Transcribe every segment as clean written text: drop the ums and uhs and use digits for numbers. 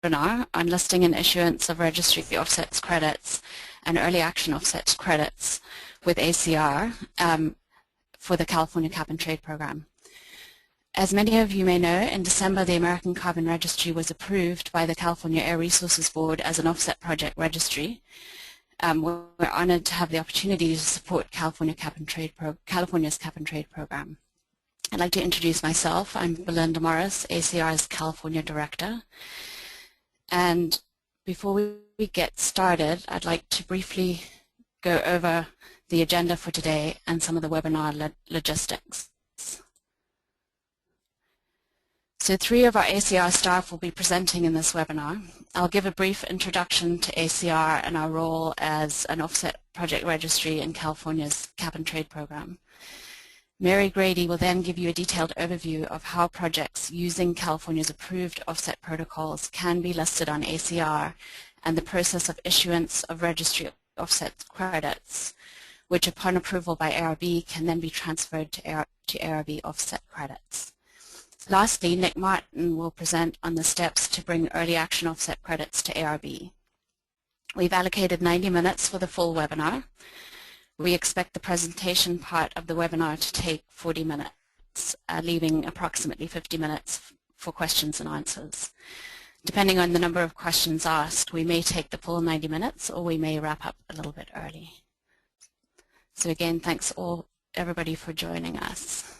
webinar on listing and issuance of registry offsets credits and early action offsets credits with ACR for the California Cap and Trade Program. As many of you may know, in December the American Carbon Registry was approved by the California Air Resources Board as an offset project registry. We're honored to have the opportunity to support California's Cap and Trade Program. I'd like to introduce myself. I'm Belinda Morris, ACR's California Director. And before we get started, I'd like to briefly go over the agenda for today and some of the webinar logistics. So 3 of our ACR staff will be presenting in this webinar. I'll give a brief introduction to ACR and our role as an offset project registry in California's Cap and Trade Program. Mary Grady will then give you a detailed overview of how projects using California's approved offset protocols can be listed on ACR and the process of issuance of registry offset credits, which upon approval by ARB can then be transferred to ARB offset credits. Lastly, Nick Martin will present on the steps to bring early action offset credits to ARB. We've allocated 90 minutes for the full webinar. We expect the presentation part of the webinar to take 40 minutes, leaving approximately 50 minutes for questions and answers. Depending on the number of questions asked, we may take the full 90 minutes or we may wrap up a little bit early. So again, thanks everybody for joining us.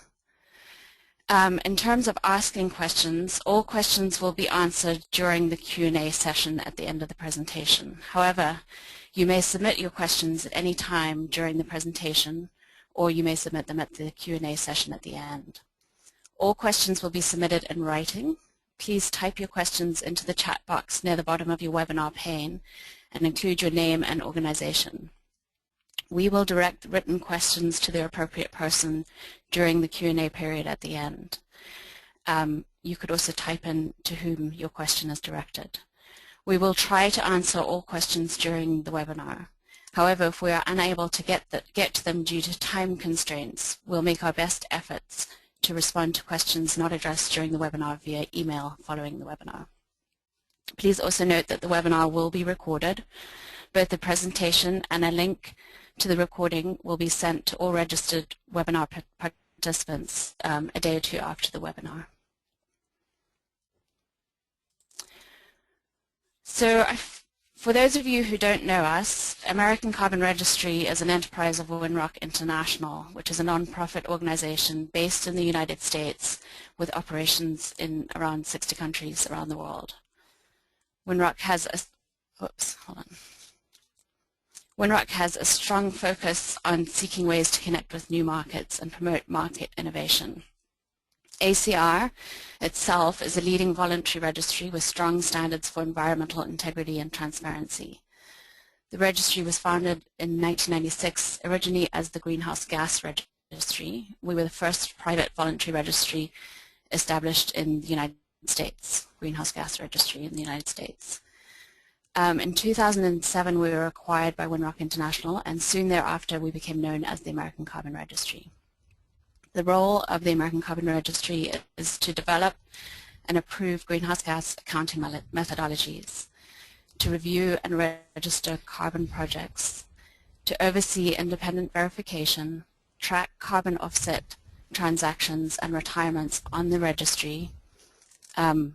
In terms of asking questions, all questions will be answered during the Q&A session at the end of the presentation. However, you may submit your questions at any time during the presentation, or you may submit them at the Q&A session at the end. All questions will be submitted in writing. Please type your questions into the chat box near the bottom of your webinar pane and include your name and organization. We will direct written questions to the appropriate person during the Q&A period at the end. You could also type in to whom your question is directed. We will try to answer all questions during the webinar. However, if we are unable to get to them due to time constraints, we'll make our best efforts to respond to questions not addressed during the webinar via email following the webinar. Please also note that the webinar will be recorded. Both the presentation and a link to the recording will be sent to all registered webinar participants a day or 2 after the webinar. So for those of you who don't know us, American Carbon Registry is an enterprise of Winrock International, which is a non-profit organization based in the United States with operations in around 60 countries around the world. Winrock has a strong focus on seeking ways to connect with new markets and promote market innovation. ACR itself is a leading voluntary registry with strong standards for environmental integrity and transparency. The registry was founded in 1996, originally as the Greenhouse Gas Registry. We were the first private voluntary registry established in the United States, Greenhouse Gas Registry in the United States. In 2007, we were acquired by Winrock International, and soon thereafter we became known as the American Carbon Registry. The role of the American Carbon Registry is to develop and approve greenhouse gas accounting methodologies, to review and register carbon projects, to oversee independent verification, track carbon offset transactions and retirements on the registry, and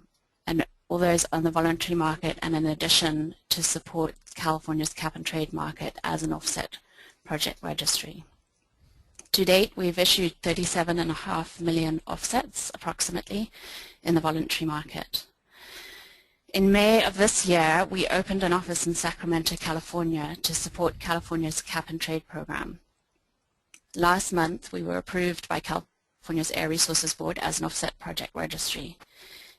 all those on the voluntary market, and in addition to support California's cap and trade market as an offset project registry. To date, we've issued 37.5 million offsets, approximately, in the voluntary market. In May of this year, we opened an office in Sacramento, California, to support California's Cap and Trade Program. Last month, we were approved by California's Air Resources Board as an offset project registry.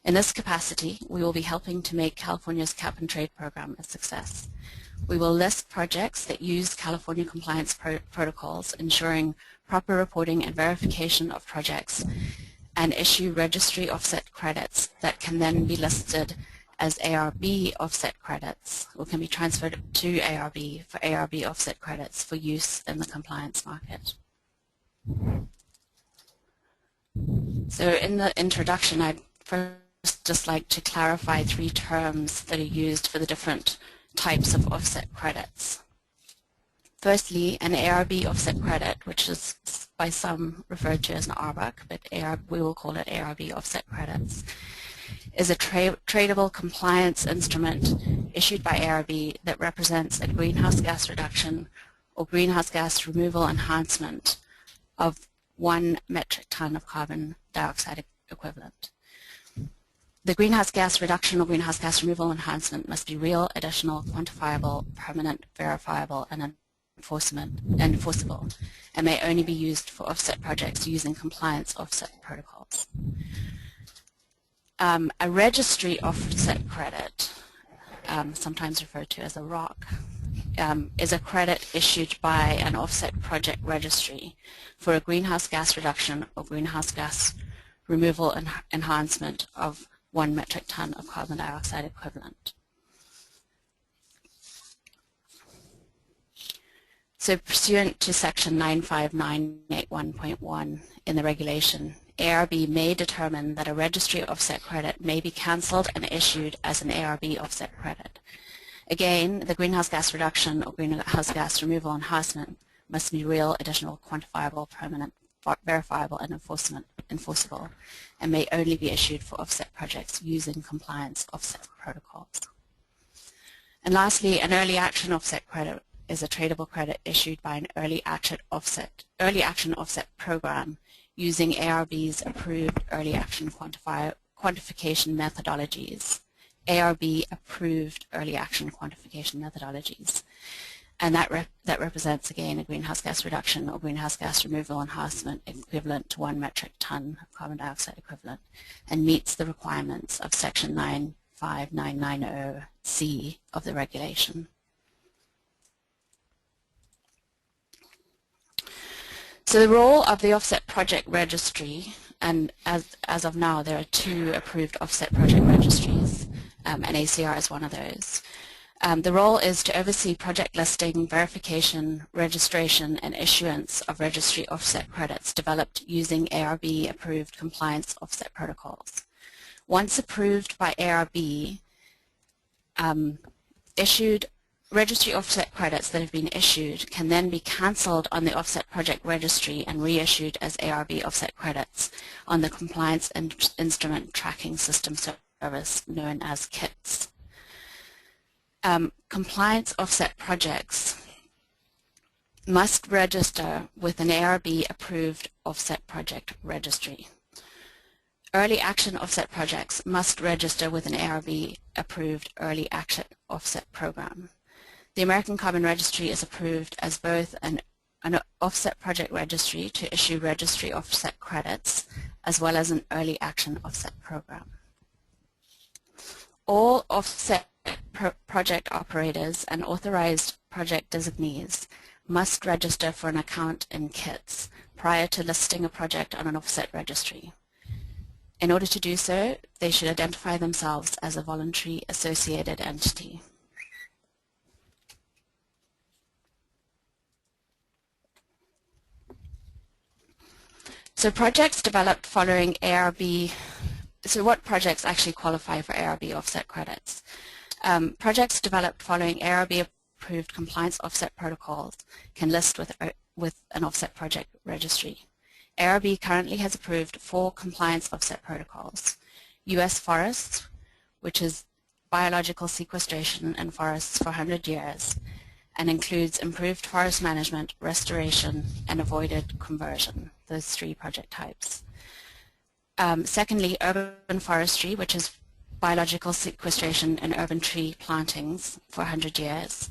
In this capacity, we will be helping to make California's Cap and Trade Program a success. We will list projects that use California compliance protocols, ensuring proper reporting and verification of projects, and issue registry offset credits that can then be listed as ARB offset credits, or can be transferred to ARB for ARB offset credits for use in the compliance market. So in the introduction, I first just like to clarify three terms that are used for the different types of offset credits. Firstly, an ARB offset credit, which is by some referred to as an ARBOC, but we will call it ARB offset credits, is a tradable compliance instrument issued by ARB that represents a greenhouse gas reduction or greenhouse gas removal enhancement of 1 metric ton of carbon dioxide equivalent. The greenhouse gas reduction or greenhouse gas removal enhancement must be real, additional, quantifiable, permanent, verifiable, and enforceable, and may only be used for offset projects using compliance offset protocols. A registry offset credit, sometimes referred to as a ROC, is a credit issued by an offset project registry for a greenhouse gas reduction or greenhouse gas removal enhancement of 1 metric ton of carbon dioxide equivalent. So pursuant to section 95981.1 in the regulation, ARB may determine that a registry offset credit may be cancelled and issued as an ARB offset credit. Again, the greenhouse gas reduction or greenhouse gas removal enhancement must be real, additional, quantifiable, permanent, verifiable, and enforceable, and may only be issued for offset projects using compliance offset protocols. And lastly, an early action offset credit is a tradable credit issued by an early action offset program using ARB's approved early action quantification methodologies, ARB-approved early action quantification methodologies. And that represents, again, a greenhouse gas reduction or greenhouse gas removal enhancement equivalent to 1 metric ton of carbon dioxide equivalent and meets the requirements of section 95990C of the regulation. So the role of the Offset Project Registry, and as of now there are 2 approved offset project registries, and ACR is one of those. The role is to oversee project listing, verification, registration, and issuance of registry offset credits developed using ARB-approved compliance offset protocols. Once approved by ARB, registry offset credits that have been issued can then be cancelled on the Offset Project Registry and reissued as ARB offset credits on the Compliance Instrument Tracking System service known as KITS. Compliance offset projects must register with an ARB-approved offset project registry. Early action offset projects must register with an ARB-approved early action offset program. The American Carbon Registry is approved as both an offset project registry to issue registry offset credits as well as an early action offset program. All offset project operators and authorized project designees must register for an account in KITS prior to listing a project on an offset registry. In order to do so, they should identify themselves as a voluntary associated entity. So projects developed following ARB, so what projects actually qualify for ARB offset credits? Projects developed following ARB-approved compliance offset protocols can list with an offset project registry. ARB currently has approved 4 compliance offset protocols: U.S. forests, which is biological sequestration in forests for 100 years, and includes improved forest management, restoration, and avoided conversion, those 3 project types. Secondly, urban forestry, which is biological sequestration in urban tree plantings for 100 years.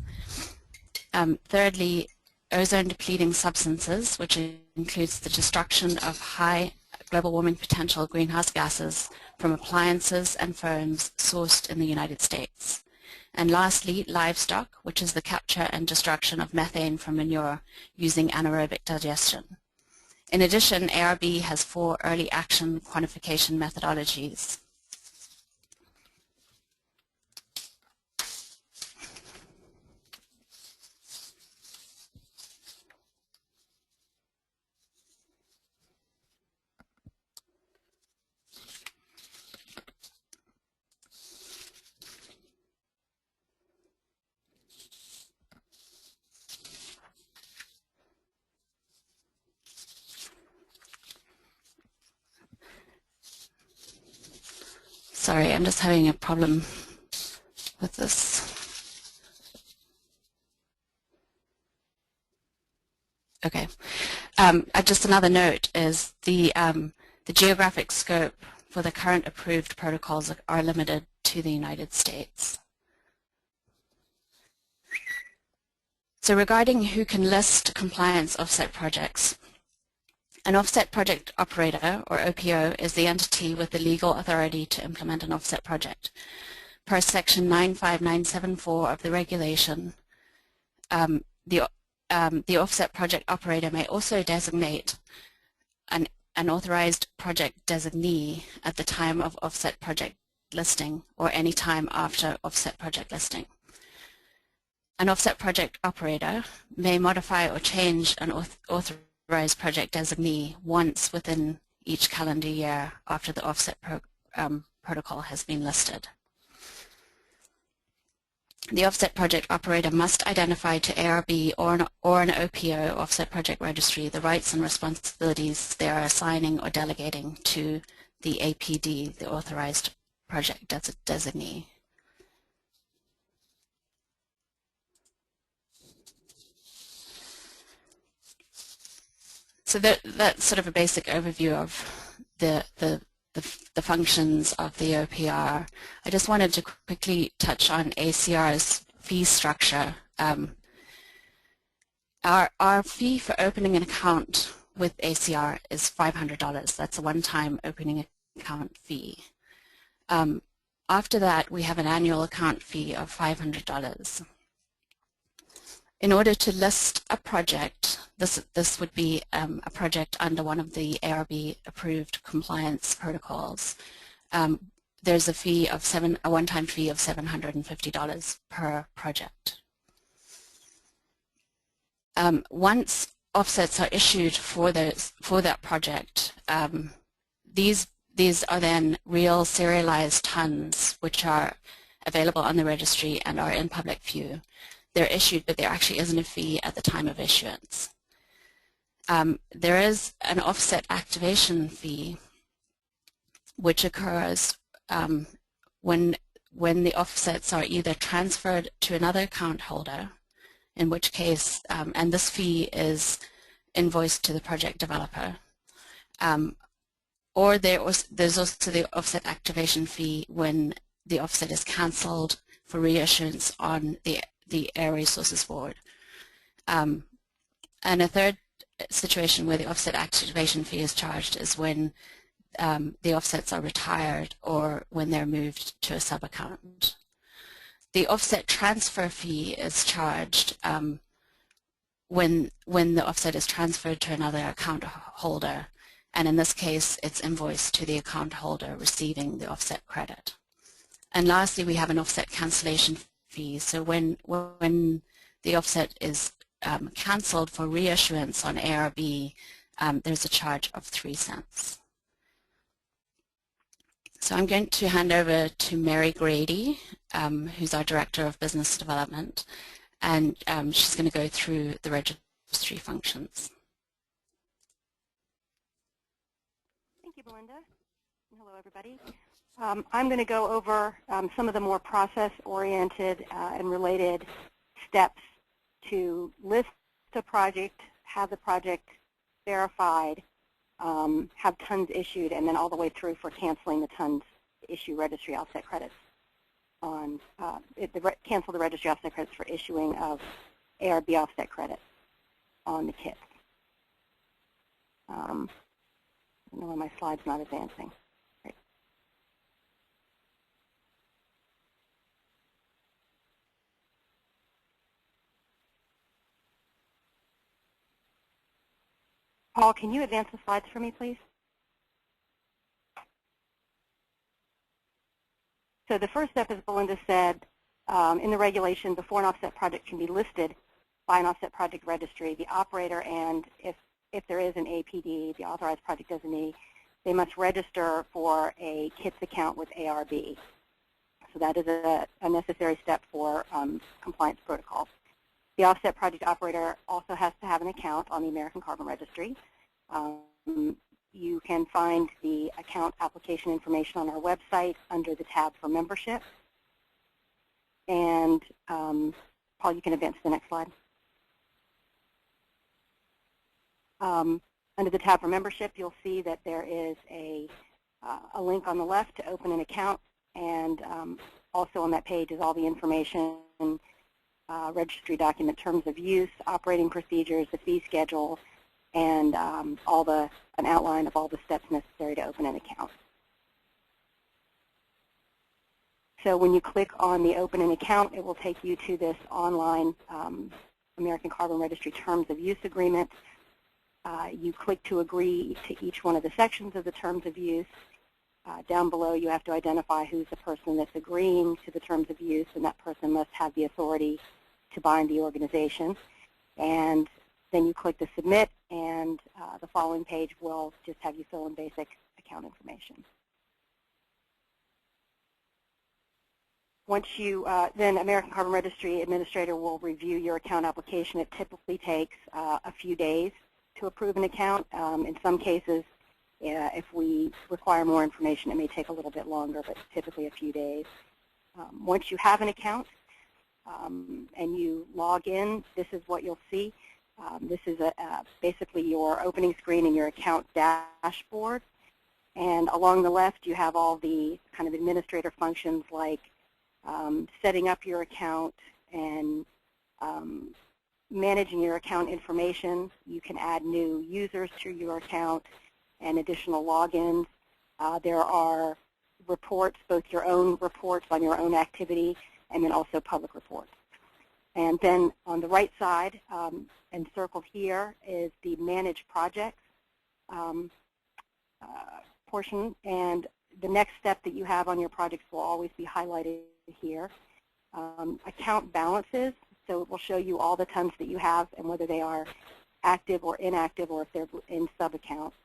Thirdly, ozone-depleting substances, which includes the destruction of high global warming potential greenhouse gases from appliances and firms sourced in the United States. And lastly, livestock, which is the capture and destruction of methane from manure using anaerobic digestion. In addition, ARB has 4 early action quantification methodologies. Sorry, I'm just having a problem with this. Okay. Just another note is the geographic scope for the current approved protocols are limited to the United States. So regarding who can list compliance offset projects, an offset project operator, or OPO, is the entity with the legal authority to implement an offset project. Per section 95974 of the regulation, the offset project operator may also designate an authorized project designee at the time of offset project listing or any time after offset project listing. An offset project operator may modify or change an authorized project designee once within each calendar year after the offset protocol has been listed. The offset project operator must identify to ARB or an OPO, Offset Project Registry, the rights and responsibilities they are assigning or delegating to the APD, the authorized project designee. So that's sort of a basic overview of the functions of the OPR. I just wanted to quickly touch on ACR's fee structure. Our fee for opening an account with ACR is $500. That's a one-time opening account fee. After that, we have an annual account fee of $500. In order to list a project, this would be a project under one of the ARB-approved compliance protocols. There's a one-time fee of $750 per project. Once offsets are issued for that project, these are then real serialized tons, which are available on the registry and are in public view. They're issued, but there actually isn't a fee at the time of issuance. There is an offset activation fee, which occurs when the offsets are either transferred to another account holder, in which case, and this fee is invoiced to the project developer, or there's also the offset activation fee when the offset is cancelled for reissuance on the Air Resources Board. And a third situation where the offset activation fee is charged is when the offsets are retired or when they're moved to a sub-account. The offset transfer fee is charged when the offset is transferred to another account holder, and in this case it's invoiced to the account holder receiving the offset credit. And lastly, we have an offset cancellation fee. So when the offset is cancelled for reissuance on ARB, there's a charge of 3 cents. So I'm going to hand over to Mary Grady, who's our Director of Business Development, and she's going to go through the registry functions. Thank you, Belinda. Hello, everybody. I'm going to go over some of the more process-oriented and related steps to list a project, have the project verified, have tons issued, and then all the way through for canceling the tons to issue registry offset credits on cancel the registry offset credits for issuing of ARB offset credits on the kit. I don't know why my slide's not advancing. Right. Paul, can you advance the slides for me, please? So the first step, as Belinda said, in the regulation, before an offset project can be listed by an offset project registry, the operator and, if there is an APD, the authorized project designee, they must register for a KITS account with ARB. So that is a necessary step for compliance protocols. The offset project operator also has to have an account on the American Carbon Registry. you can find the account application information on our website under the tab for membership. And Paul, you can advance to the next slide. Under the tab for membership, you'll see that there is a link on the left to open an account, and also on that page is all the information, registry document, terms of use, operating procedures, the fee schedule, and an outline of all the steps necessary to open an account. So when you click on the Open an Account, it will take you to this online American Carbon Registry Terms of Use Agreement. You click to agree to each one of the sections of the Terms of Use. Down below, you have to identify who's the person that's agreeing to the Terms of Use, and that person must have the authority to bind the organization. And then you click to Submit, and the following page will just have you fill in basic account information. Once you, then American Carbon Registry Administrator will review your account application. It typically takes a few days to approve an account. In some cases, if we require more information, it may take a little bit longer, but typically a few days. Once you have an account and you log in, this is what you'll see. This is basically your opening screen and your account dashboard. And along the left, you have all the kind of administrator functions like setting up your account and managing your account information. You can add new users to your account and additional logins. There are reports, both your own reports on your own activity and then also public reports. And then on the right side, and circled here, is the Manage Projects portion. And the next step that you have on your projects will always be highlighted here. Account balances, so it will show you all the tons that you have and whether they are active or inactive or if they're in sub-accounts.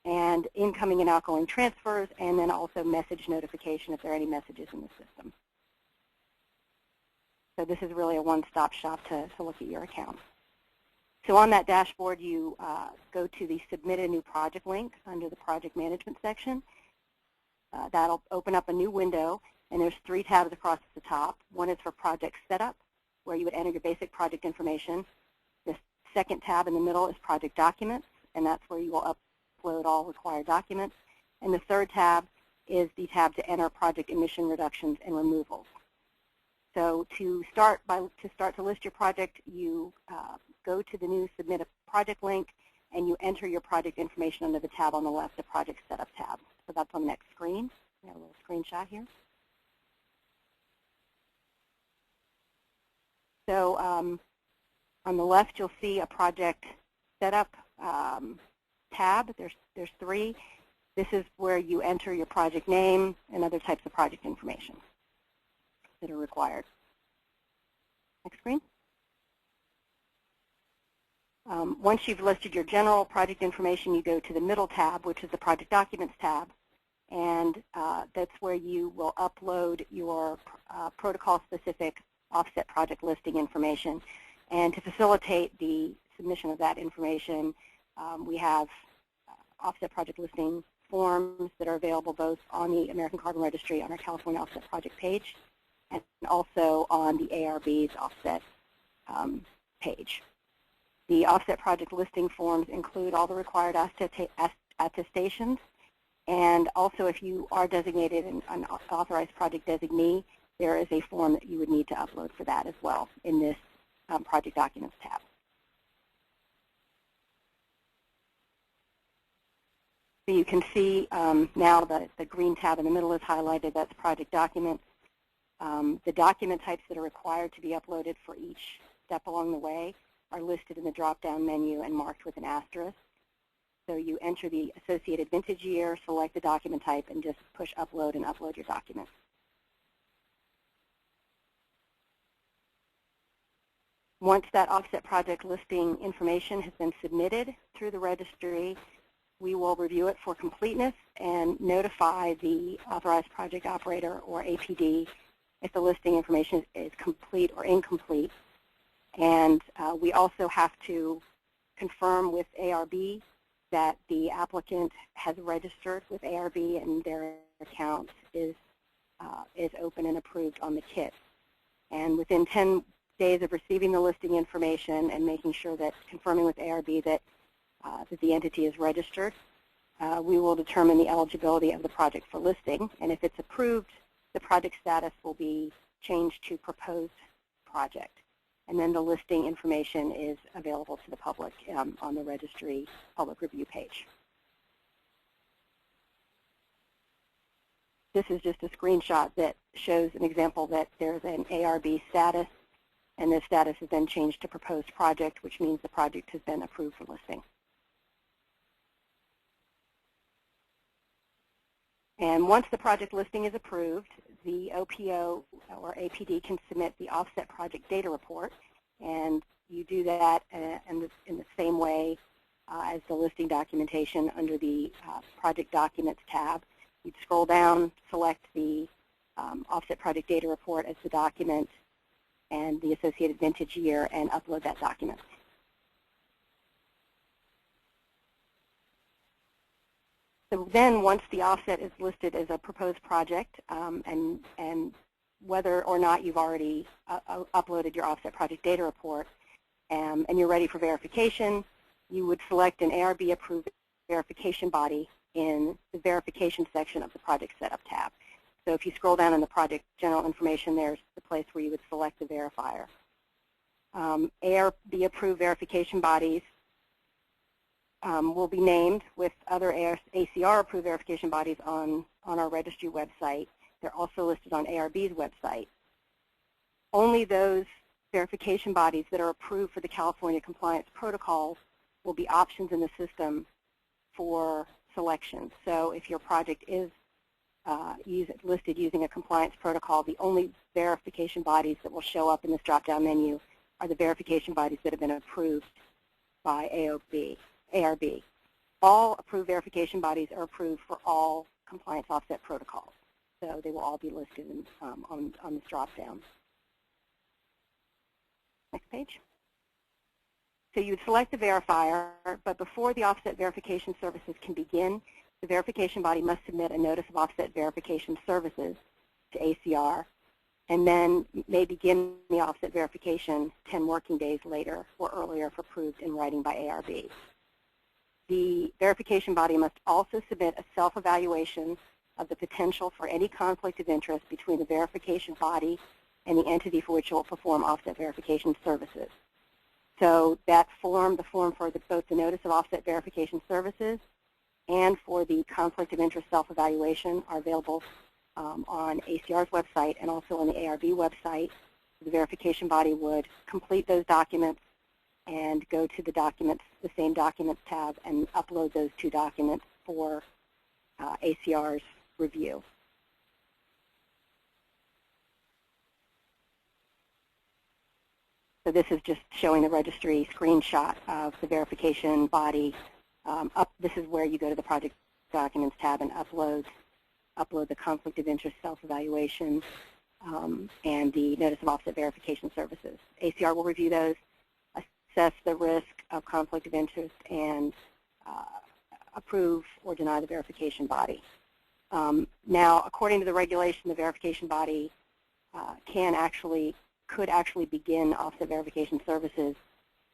And incoming and outgoing transfers, and then also message notification if there are any messages in the system. So this is really a one-stop shop to look at your account. So on that dashboard, you go to the Submit a New Project link under the Project Management section. That'll open up a new window, and there's 3 tabs across the top. One is for Project Setup, where you would enter your basic project information. The second tab in the middle is Project Documents, and that's where you will upload all required documents. And the third tab is the tab to enter project emission reductions and removals. So to start to list your project, you go to the new Submit a Project link, and you enter your project information under the tab on the left, the Project Setup tab. So that's on the next screen. We have a little screenshot here. So on the left, you'll see a Project Setup tab. There's 3. This is where you enter your project name and other types of project information that are required. Next screen. Once you've listed your general project information, you go to the middle tab, which is the Project Documents tab, and that's where you will upload your protocol-specific offset project listing information. And to facilitate the submission of that information, we have offset project listing forms that are available both on the American Carbon Registry on our California Offset Project page and also on the ARB's offset page. The offset project listing forms include all the required attestations, and also if you are designated an authorized project designee, there is a form that you would need to upload for that as well in this Project Documents tab. So you can see now that the green tab in the middle is highlighted. That's Project Documents. The document types that are required to be uploaded for each step along the way are listed in the drop-down menu and marked with an asterisk. So you enter the associated vintage year, select the document type, and just push Upload and upload your document. Once that offset project listing information has been submitted through the registry, we will review it for completeness and notify the authorized project operator, or APD, if the listing information is complete or incomplete. And we also have to confirm with ARB that the applicant has registered with ARB and their account is open and approved on the kit. And within 10 days of receiving the listing information and making sure that, confirming with ARB that the entity is registered, we will determine the eligibility of the project for listing. And if it's approved, the project status will be changed to proposed project. And then the listing information is available to the public on the registry public review page. This is just a screenshot that shows an example that there's an ARB status, and this status is then changed to proposed project, which means the project has been approved for listing. And once the project listing is approved, the OPO or APD can submit the offset project data report, and you do that in the same way as the listing documentation under the Project Documents tab. You'd scroll down, select the offset project data report as the document and the associated vintage year, and upload that document. So then once the offset is listed as a proposed project, and whether or not you've already uploaded your offset project data report, and you're ready for verification, you would select an ARB-approved verification body in the verification section of the Project Setup tab. So if you scroll down in the project general information, there's the place where you would select the verifier. ARB-approved verification bodies will be named with other ACR-approved verification bodies on our registry website. They're also listed on ARB's website. Only those verification bodies that are approved for the California compliance protocols will be options in the system for selection. So if your project is listed using a compliance protocol, the only verification bodies that will show up in this drop-down menu are the verification bodies that have been approved by ARB. All approved verification bodies are approved for all compliance offset protocols. So they will all be listed on this drop-down. Next page. So you would select the verifier, but before the offset verification services can begin, the verification body must submit a notice of offset verification services to ACR, and then may begin the offset verification 10 working days later or earlier if approved in writing by ARB. The verification body must also submit a self-evaluation of the potential for any conflict of interest between the verification body and the entity for which it will perform offset verification services. So that form, the form for both the notice of offset verification services and for the conflict of interest self-evaluation are available on ACR's website and also on the ARB website. The verification body would complete those documents and go to the documents, the same documents tab, and upload those two documents for ACR's review. So this is just showing the registry screenshot of the verification body. This is where you go to the Project Documents tab and upload the conflict of interest self-evaluation and the notice of offset verification services. ACR will review those, assess the risk of conflict of interest, and approve or deny the verification body. Now, according to the regulation, the verification body could actually begin offset verification services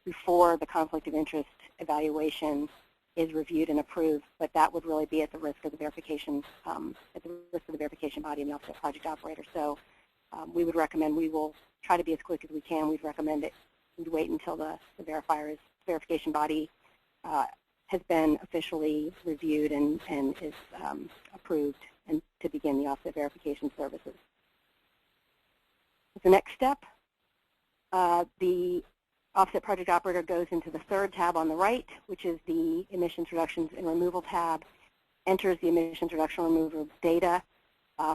before the conflict of interest evaluation is reviewed and approved, but that would really be at the risk of the verification, body and the offset project operator. So we would recommend, we will try to be as quick as we can. We'd recommend that we'd wait until the verification body has been officially reviewed and is approved, and to begin the offset verification services. The next step, the offset project operator goes into the third tab on the right, which is the emissions reductions and removal tab, enters the emissions reduction removal data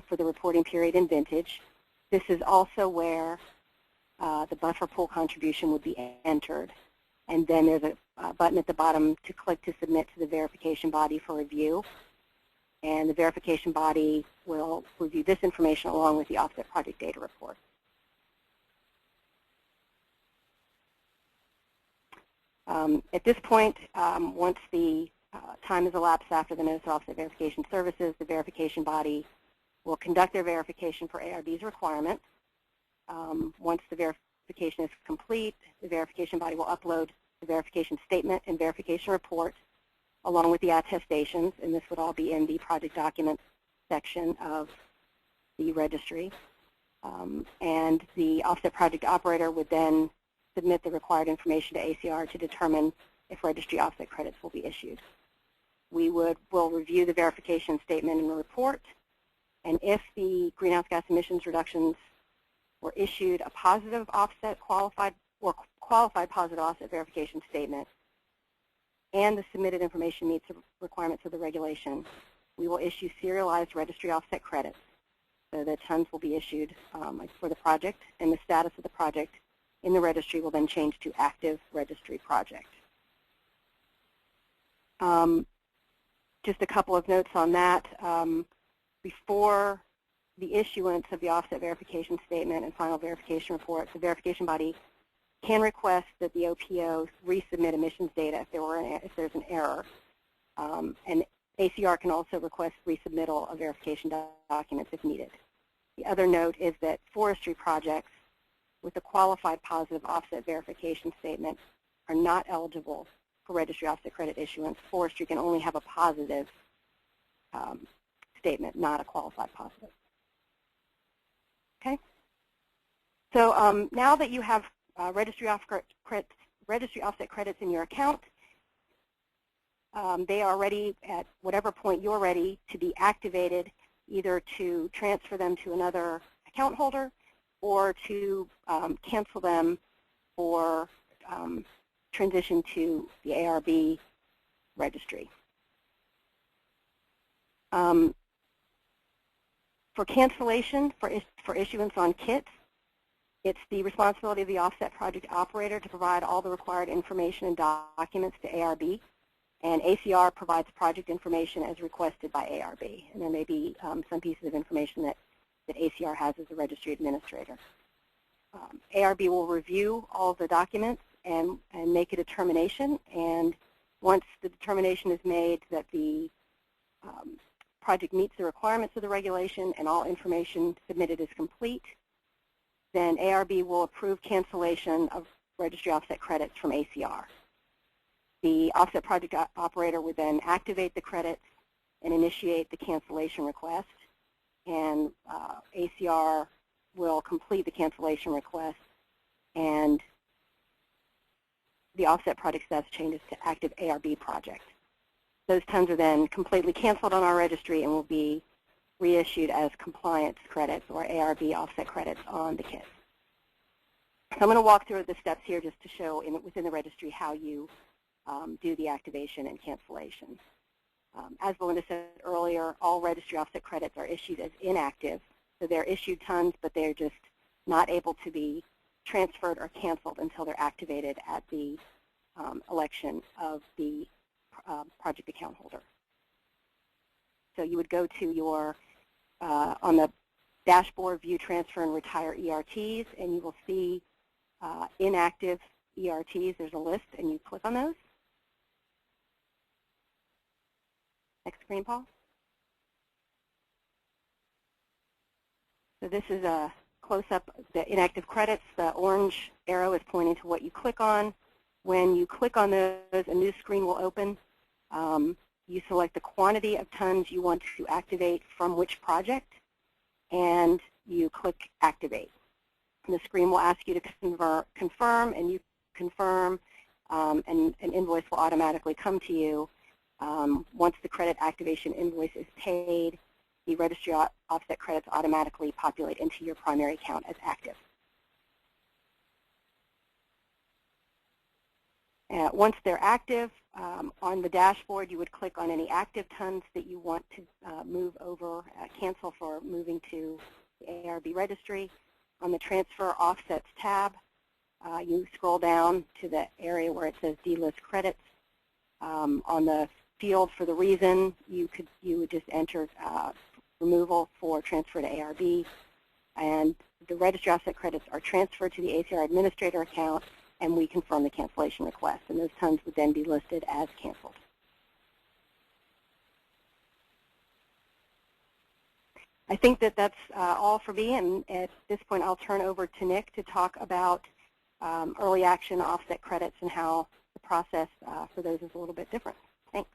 for the reporting period and vintage. This is also where the buffer pool contribution would be entered. And then there's a button at the bottom to click to submit to the verification body for review. And the verification body will review this information along with the offset project data report. At this point, once the time has elapsed after the notice of offset verification services, the verification body will conduct their verification for ARB's requirements. Once the verification is complete, the verification body will upload the verification statement and verification report along with the attestations, and this would all be in the project documents section of the registry. And the offset project operator would then submit the required information to ACR to determine if registry offset credits will be issued. We will review the verification statement and report, and if the greenhouse gas emissions reductions were issued a positive offset qualified positive offset verification statement, and the submitted information meets the requirements of the regulation, we will issue serialized registry offset credits. So the tons will be issued for the project, and the status of the project in the registry will then change to active registry project. Just a couple of notes on that. Before the issuance of the offset verification statement and final verification report, the verification body can request that the OPO resubmit emissions data if there's an error. And ACR can also request resubmittal of verification documents if needed. The other note is that forestry projects with a qualified positive offset verification statement are not eligible for registry offset credit issuance. Forestry can only have a positive statement, not a qualified positive. Okay? So now that you have registry offset credits in your account, they are ready at whatever point you're ready to be activated, either to transfer them to another account holder or to cancel them or transition to the ARB registry. For cancellation, for issuance on kits, it's the responsibility of the offset project operator to provide all the required information and documents to ARB, and ACR provides project information as requested by ARB. And there may be some pieces of information that ACR has as a registry administrator. ARB will review all of the documents and make a determination, and once the determination is made that the project meets the requirements of the regulation and all information submitted is complete, then ARB will approve cancellation of registry offset credits from ACR. The offset project operator would then activate the credits and initiate the cancellation request, and ACR will complete the cancellation request, and the offset project status changes to active ARB project. Those tons are then completely canceled on our registry and will be reissued as compliance credits or ARB offset credits on the kit. So I'm going to walk through the steps here just to show within the registry how you do the activation and cancellation. As Belinda said earlier, all registry offset credits are issued as inactive. So they're issued tons, but they're just not able to be transferred or canceled until they're activated at the election of the project account holder. So you would go to your, on the dashboard, view, transfer, and retire ERTs, and you will see inactive ERTs. There's a list, and you click on those. Next screen, Paul. So this is a close-up of the inactive credits. The orange arrow is pointing to what you click on. When you click on those, a new screen will open. You select the quantity of tons you want to activate from which project, and you click Activate. And the screen will ask you to confirm, and you confirm, and an invoice will automatically come to you. Once the credit activation invoice is paid, the registry offset credits automatically populate into your primary account as active. Once they're active, on the dashboard you would click on any active tons that you want to move over, cancel for moving to the ARB registry. On the Transfer Offsets tab, you scroll down to the area where it says delist credits. On the field for the reason, you would just enter removal for transfer to ARB, and the registry offset credits are transferred to the ACR administrator account, and we confirm the cancellation request, and those tons would then be listed as canceled. I think that that's all for me, and at this point I'll turn over to Nick to talk about early action offset credits and how the process for those is a little bit different. Thanks.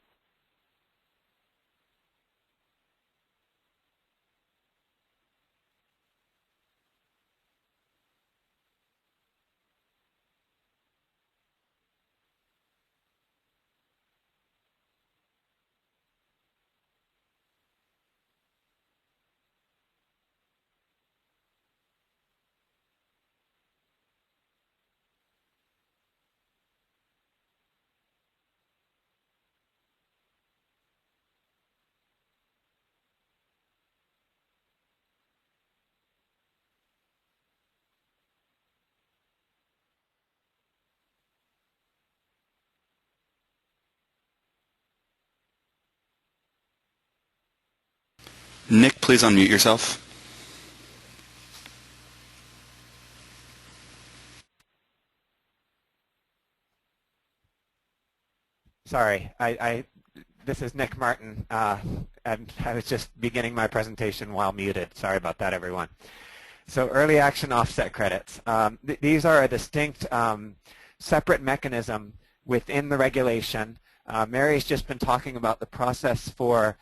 Nick, please unmute yourself. Sorry, this is Nick Martin, and I was just beginning my presentation while muted. Sorry about that, everyone. So early action offset credits. These are a distinct separate mechanism within the regulation. Mary's just been talking about the process for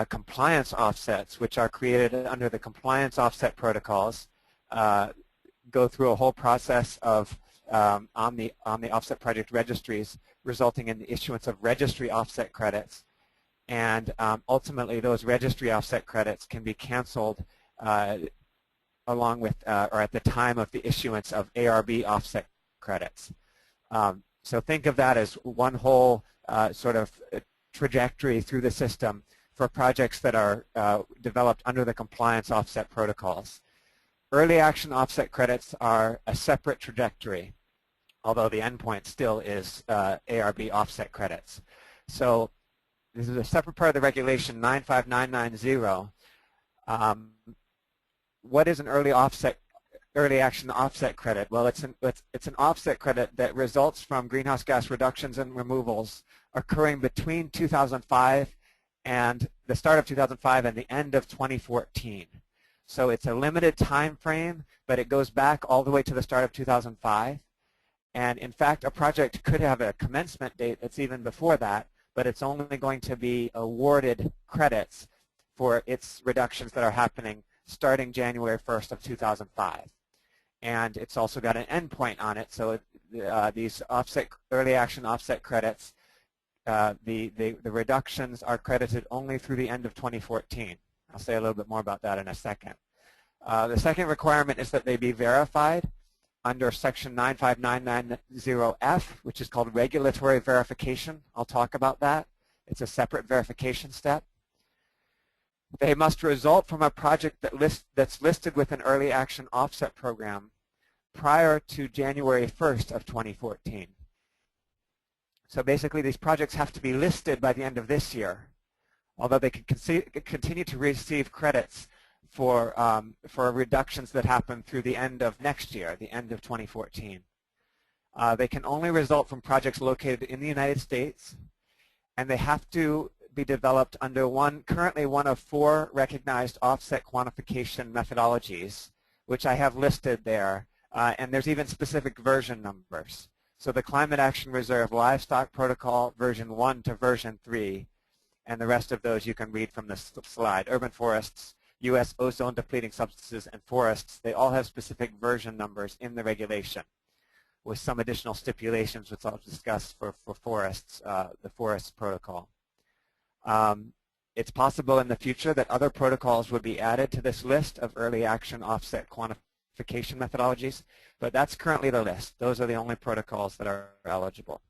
compliance offsets, which are created under the compliance offset protocols, go through a whole process of on the offset project registries, resulting in the issuance of registry offset credits. And ultimately, those registry offset credits can be canceled along with or at the time of the issuance of ARB offset credits. So think of that as one whole sort of trajectory through the system for projects that are developed under the compliance offset protocols. Early action offset credits are a separate trajectory, although the endpoint still is ARB offset credits. So this is a separate part of the regulation 95990. What is an early action offset credit? Well, it's an offset credit that results from greenhouse gas reductions and removals occurring between 2005 and the start of 2005 and the end of 2014. So it's a limited time frame, but it goes back all the way to the start of 2005. And in fact, a project could have a commencement date that's even before that, but it's only going to be awarded credits for its reductions that are happening starting January 1st of 2005. And it's also got an endpoint on it, so these early action offset credits, the reductions are credited only through the end of 2014. I'll say a little bit more about that in a second. The second requirement is that they be verified under section 95990F, which is called regulatory verification. I'll talk about that. It's a separate verification step. They must result from a project that's listed with an early action offset program prior to January 1st of 2014. So basically, these projects have to be listed by the end of this year, although they can continue to receive credits for reductions that happen through the end of next year, the end of 2014. They can only result from projects located in the United States, and they have to be developed under currently one of 4 recognized offset quantification methodologies, which I have listed there, and there's even specific version numbers. So the Climate Action Reserve Livestock Protocol version 1 to version 3, and the rest of those you can read from this slide. Urban forests, U.S. ozone depleting substances, and forests, they all have specific version numbers in the regulation with some additional stipulations which I'll discuss for forests, the forests protocol. It's possible in the future that other protocols would be added to this list of early action offset quantification methodologies, but that's currently the list. Those are the only protocols that are eligible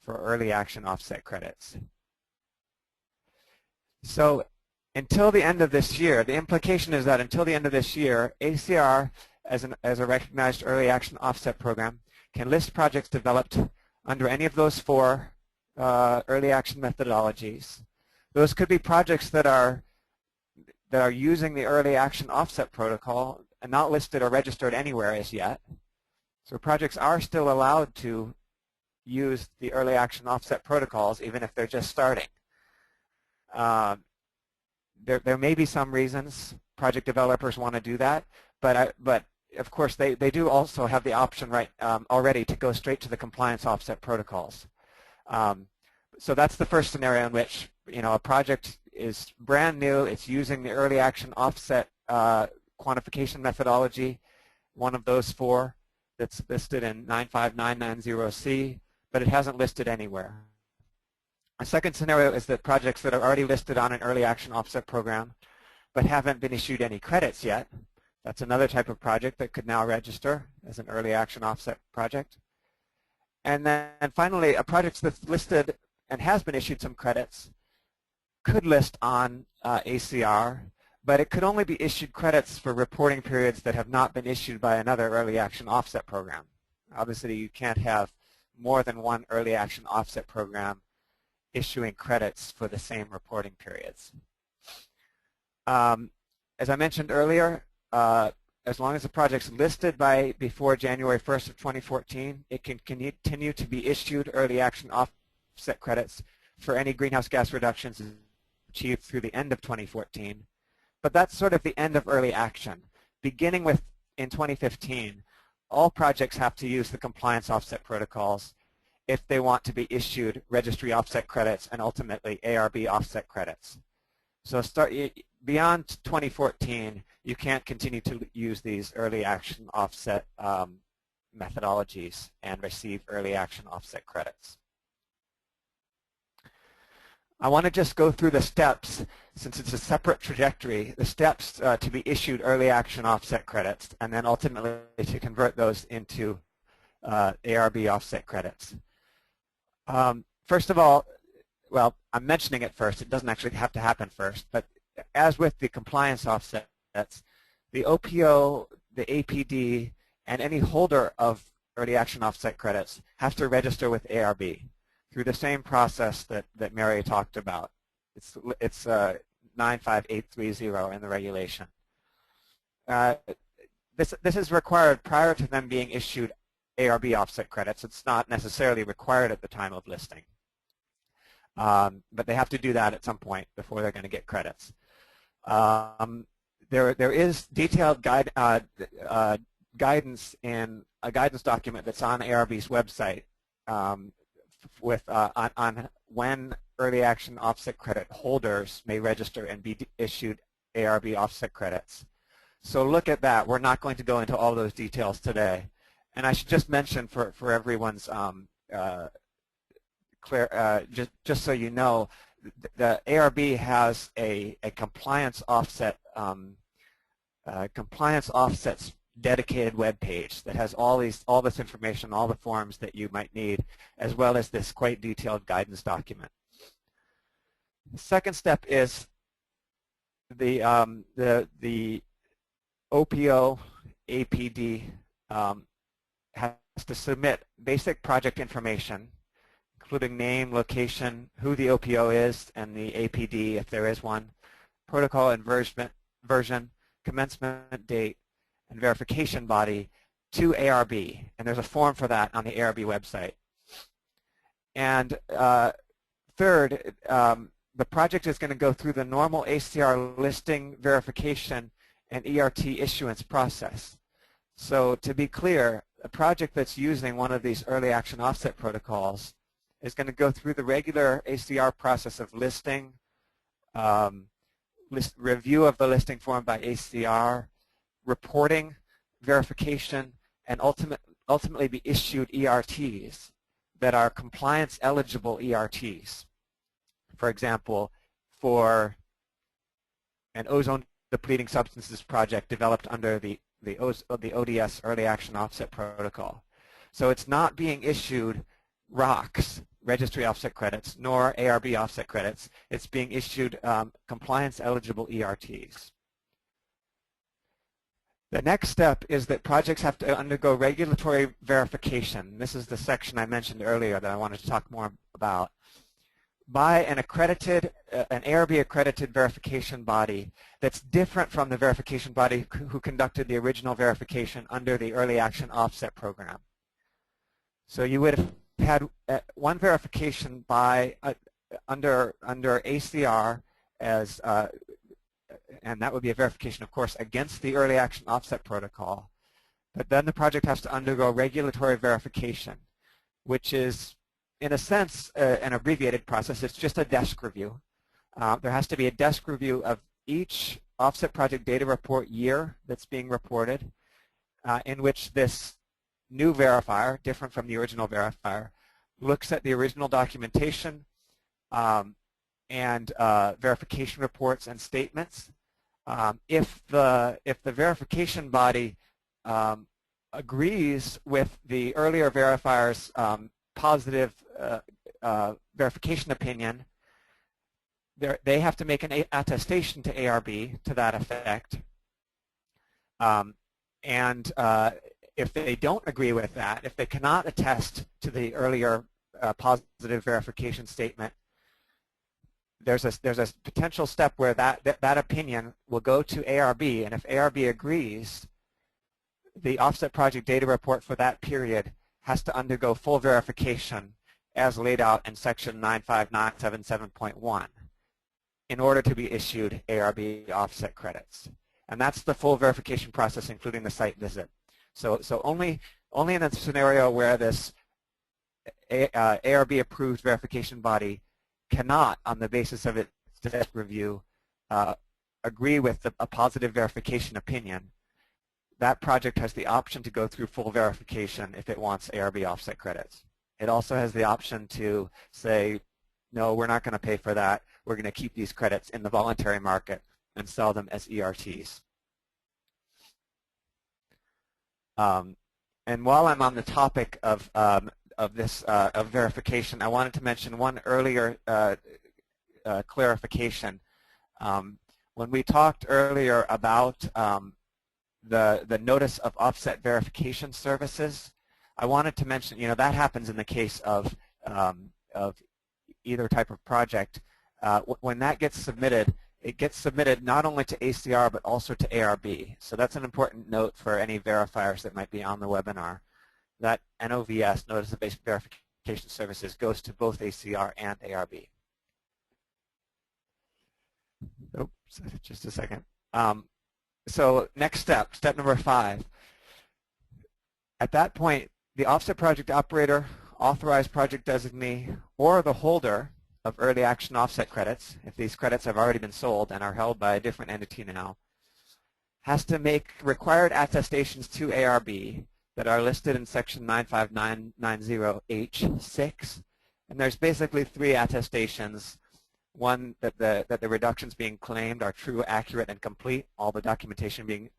for early action offset credits. So until the end of this year, the implication is that until the end of this year, ACR, as a recognized early action offset program, can list projects developed under any of those 4 early action methodologies. Those could be projects that are using the early action offset protocol and not listed or registered anywhere as yet. So projects are still allowed to use the early action offset protocols even if they're just starting. There may be some reasons project developers want to do that, but of course they do also have the option already to go straight to the compliance offset protocols. So that's the first scenario in which a project is brand new, it's using the early action offset quantification methodology, one of those four that's listed in 95990C, but it hasn't listed anywhere. A second scenario is that projects that are already listed on an early action offset program but haven't been issued any credits yet. That's another type of project that could now register as an early action offset project. And then finally, a project that's listed and has been issued some credits could list on ACR, but it could only be issued credits for reporting periods that have not been issued by another early action offset program. Obviously, you can't have more than one early action offset program issuing credits for the same reporting periods. As I mentioned earlier, as long as the project's listed before January 1st of 2014, it can continue to be issued early action offset credits for any greenhouse gas reductions achieved through the end of 2014. But that's sort of the end of early action. Beginning with in 2015, all projects have to use the compliance offset protocols if they want to be issued registry offset credits and ultimately ARB offset credits. So beyond 2014, you can't continue to use these early action offset methodologies and receive early action offset credits. I want to just go through the steps, since it's a separate trajectory, the steps to be issued early action offset credits, and then ultimately to convert those into ARB offset credits. First of all, well, I'm mentioning it first. It doesn't actually have to happen first, but as with the compliance offsets, the OPO, the APD, and any holder of early action offset credits have to register with ARB through the same process that Mary talked about. It's 95830 in the regulation. This is required prior to them being issued ARB offset credits. It's not necessarily required at the time of listing. But they have to do that at some point before they're going to get credits. There is detailed guidance in a guidance document that's on ARB's website on when early action offset credit holders may register and be issued ARB offset credits. So look at that. We're not going to go into all those details today. And I should just mention for everyone's just so you know, the ARB has a compliance offsets dedicated web page that has all this information, all the forms that you might need, as well as this quite detailed guidance document. The second step is the OPO APD has to submit basic project information, including name, location, who the OPO is, and the APD, if there is one, protocol and version, commencement date, and verification body to ARB. And there's a form for that on the ARB website. And third, the project is going to go through the normal ACR listing, verification, and ERT issuance process. So to be clear, a project that's using one of these early action offset protocols is going to go through the regular ACR process of listing, review of the listing form by ACR, reporting, verification, and ultimately be issued ERTs that are compliance eligible ERTs. For example, for an ozone depleting substances project developed under the ODS early action offset protocol. So it's not being issued ROCs, registry offset credits, nor ARB offset credits. It's being issued compliance eligible ERTs. The next step is that projects have to undergo regulatory verification. This is the section I mentioned earlier that I wanted to talk more about. By an accredited, an ARB accredited verification body that's different from the verification body who conducted the original verification under the early action offset program. So you would have had one verification by under ACR as and that would be a verification, of course, against the early action offset protocol. But then the project has to undergo regulatory verification, which is, in a sense, an abbreviated process. It's just a desk review. There has to be a desk review of each offset project data report year that's being reported, in which this new verifier, different from the original verifier, looks at the original documentation and verification reports and statements. If the verification body agrees with the earlier verifier's positive verification opinion, they have to make an attestation to ARB to that effect. If they don't agree with that, if they cannot attest to the earlier positive verification statement, there's a potential step where that opinion will go to ARB, and if ARB agrees, the offset project data report for that period has to undergo full verification as laid out in section 95977.1 in order to be issued ARB offset credits. And that's the full verification process, including the site visit. So only in a scenario where this ARB-approved verification body cannot, on the basis of its desk review, agree with a positive verification opinion, that project has the option to go through full verification if it wants ARB offset credits. It also has the option to say, no, we're not going to pay for that. We're going to keep these credits in the voluntary market and sell them as ERTs. And while I'm on the topic of verification, I wanted to mention one earlier clarification. When we talked earlier about the notice of offset verification services, I wanted to mention, that happens in the case of either type of project. When that gets submitted, it gets submitted not only to ACR but also to ARB. So that's an important note for any verifiers that might be on the webinar. That NOVS, Notice of Verification Services, goes to both ACR and ARB. Oops, just a second. So next step, step number 5. At that point, the offset project operator, authorized project designee, or the holder of early action offset credits, if these credits have already been sold and are held by a different entity now, has to make required attestations to ARB that are listed in section 95990H6. And there's basically 3 attestations. One, that the reductions being claimed are true, accurate, and complete. All the documentation being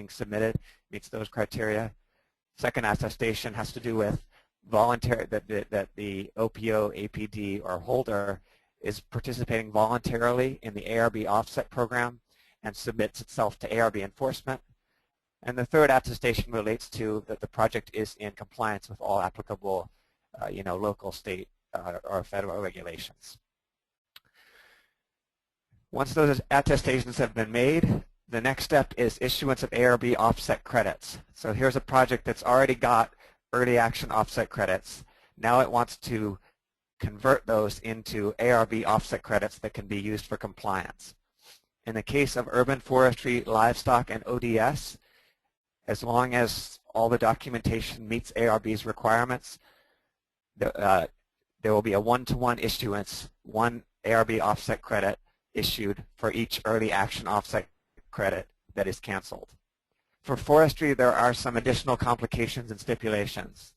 submitted meets those criteria. Second attestation has to do with voluntary, that the OPO, APD, or holder is participating voluntarily in the ARB offset program and submits itself to ARB enforcement. And the third attestation relates to that the project is in compliance with all applicable, local, state, or federal regulations. Once those attestations have been made, the next step is issuance of ARB offset credits. So here's a project that's already got early action offset credits. Now it wants to convert those into ARB offset credits that can be used for compliance. In the case of urban forestry, livestock, and ODS, as long as all the documentation meets ARB's requirements, there will be a one-to-one issuance, one ARB offset credit issued for each early action offset credit that is canceled. For forestry, there are some additional complications and stipulations,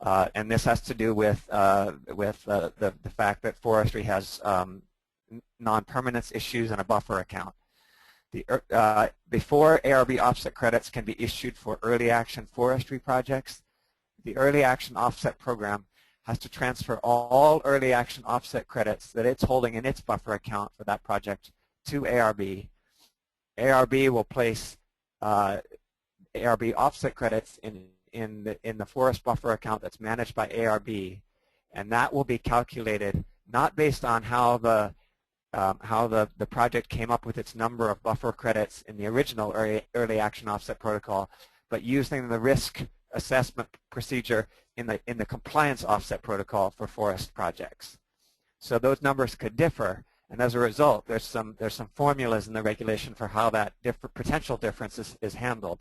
and this has to do with the fact that forestry has non-permanence issues and a buffer account. Before ARB offset credits can be issued for early action forestry projects, the early action offset program has to transfer all early action offset credits that it's holding in its buffer account for that project to ARB. ARB will place ARB offset credits in the forest buffer account that's managed by ARB, and that will be calculated not based on how the project came up with its number of buffer credits in the original early action offset protocol, but using the risk assessment procedure in the compliance offset protocol for forest projects. So those numbers could differ, And as a result, there's some formulas in the regulation for how that potential difference is handled.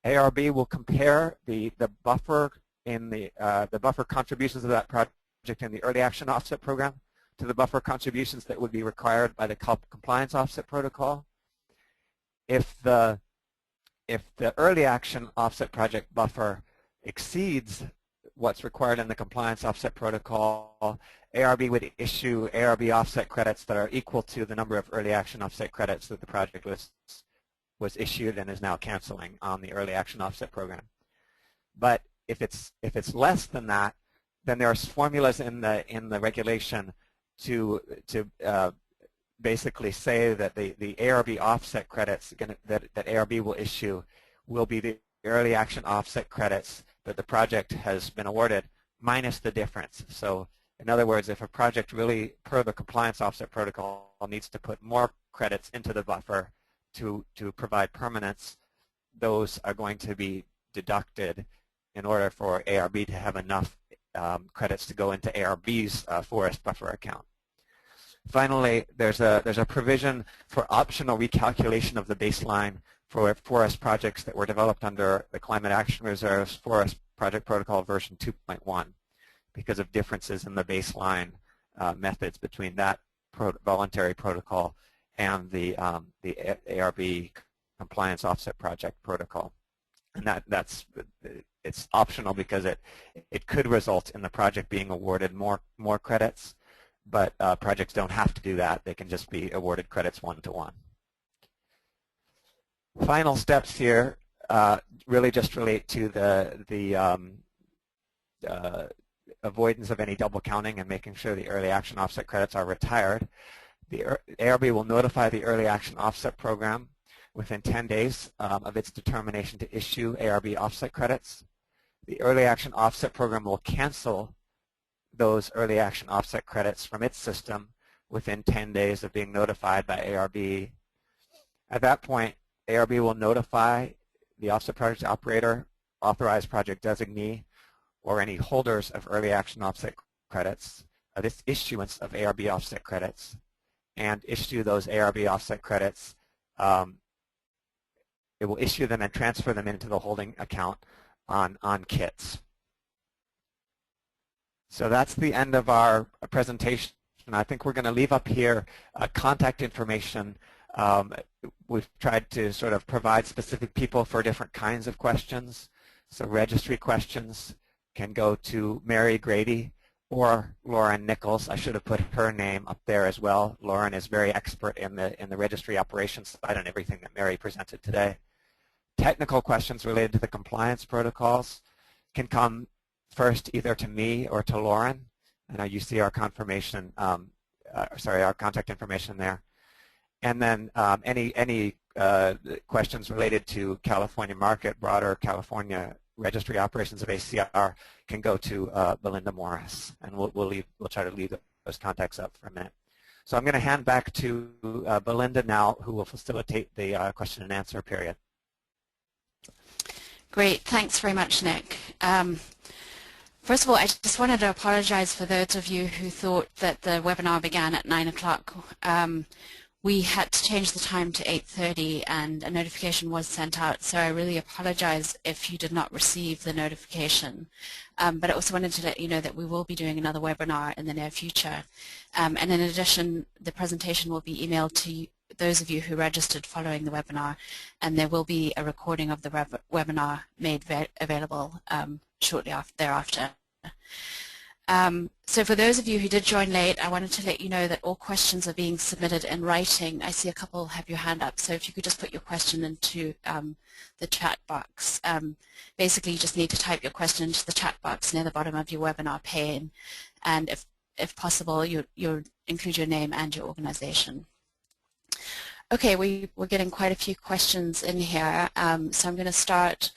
ARB will compare the buffer in the buffer contributions of that project in the early action offset program to the buffer contributions that would be required by the compliance offset protocol. If the early action offset project buffer exceeds what's required in the compliance offset protocol, ARB would issue ARB offset credits that are equal to the number of early action offset credits that the project was issued and is now canceling on the early action offset program. But if it's less than that, then there are formulas in the regulation to basically say that the ARB offset credits that ARB will issue will be the early action offset credits that the project has been awarded minus the difference. So in other words, if a project really, per the compliance offset protocol, needs to put more credits into the buffer to provide permanence, those are going to be deducted in order for ARB to have enough credits to go into ARB's forest buffer account. Finally, there's a provision for optional recalculation of the baseline for forest projects that were developed under the Climate Action Reserve's Forest Project Protocol version 2.1 because of differences in the baseline methods between that voluntary protocol and the ARB compliance offset project protocol. And it's optional because it could result in the project being awarded more credits, but projects don't have to do that. They can just be awarded credits one-to-one. Final steps here really just relate to the avoidance of any double counting and making sure the early action offset credits are retired. The ARB will notify the early action offset program within 10 days of its determination to issue ARB offset credits. The early action offset program will cancel those early action offset credits from its system within 10 days of being notified by ARB. At that point, ARB will notify the offset project operator, authorized project designee, or any holders of early action offset credits of this issuance of ARB offset credits and issue those ARB offset credits. It will issue them and transfer them into the holding account on kits. So that's the end of our presentation. I think we're going to leave up here contact information. We've tried to sort of provide specific people for different kinds of questions. So registry questions can go to Mary Grady or Lauren Nichols. I should have put her name up there as well. Lauren is very expert in the registry operations side and everything that Mary presented today. Technical questions related to the compliance protocols can come first either to me or to Lauren. And you see our confirmation, our contact information there. And then any questions related to California market, broader California registry operations of ACR can go to Belinda Morris, and we'll try to leave those contacts up for a minute. So I'm going to hand back to Belinda now, who will facilitate the question and answer period. Great, thanks very much, Nick. First of all, I just wanted to apologize for those of you who thought that the webinar began at 9 o'clock. We had to change the time to 8:30 and a notification was sent out, so I really apologize if you did not receive the notification. But I also wanted to let you know that we will be doing another webinar in the near future. And in addition, the presentation will be emailed to those of you who registered following the webinar, and there will be a recording of the webinar made available shortly thereafter. So for those of you who did join late, I wanted to let you know that all questions are being submitted in writing. I see a couple have your hand up, so if you could just put your question into the chat box. Basically, you just need to type your question into the chat box near the bottom of your webinar pane, and if possible, you include your name and your organization. Okay, we're getting quite a few questions in here, so I'm going to start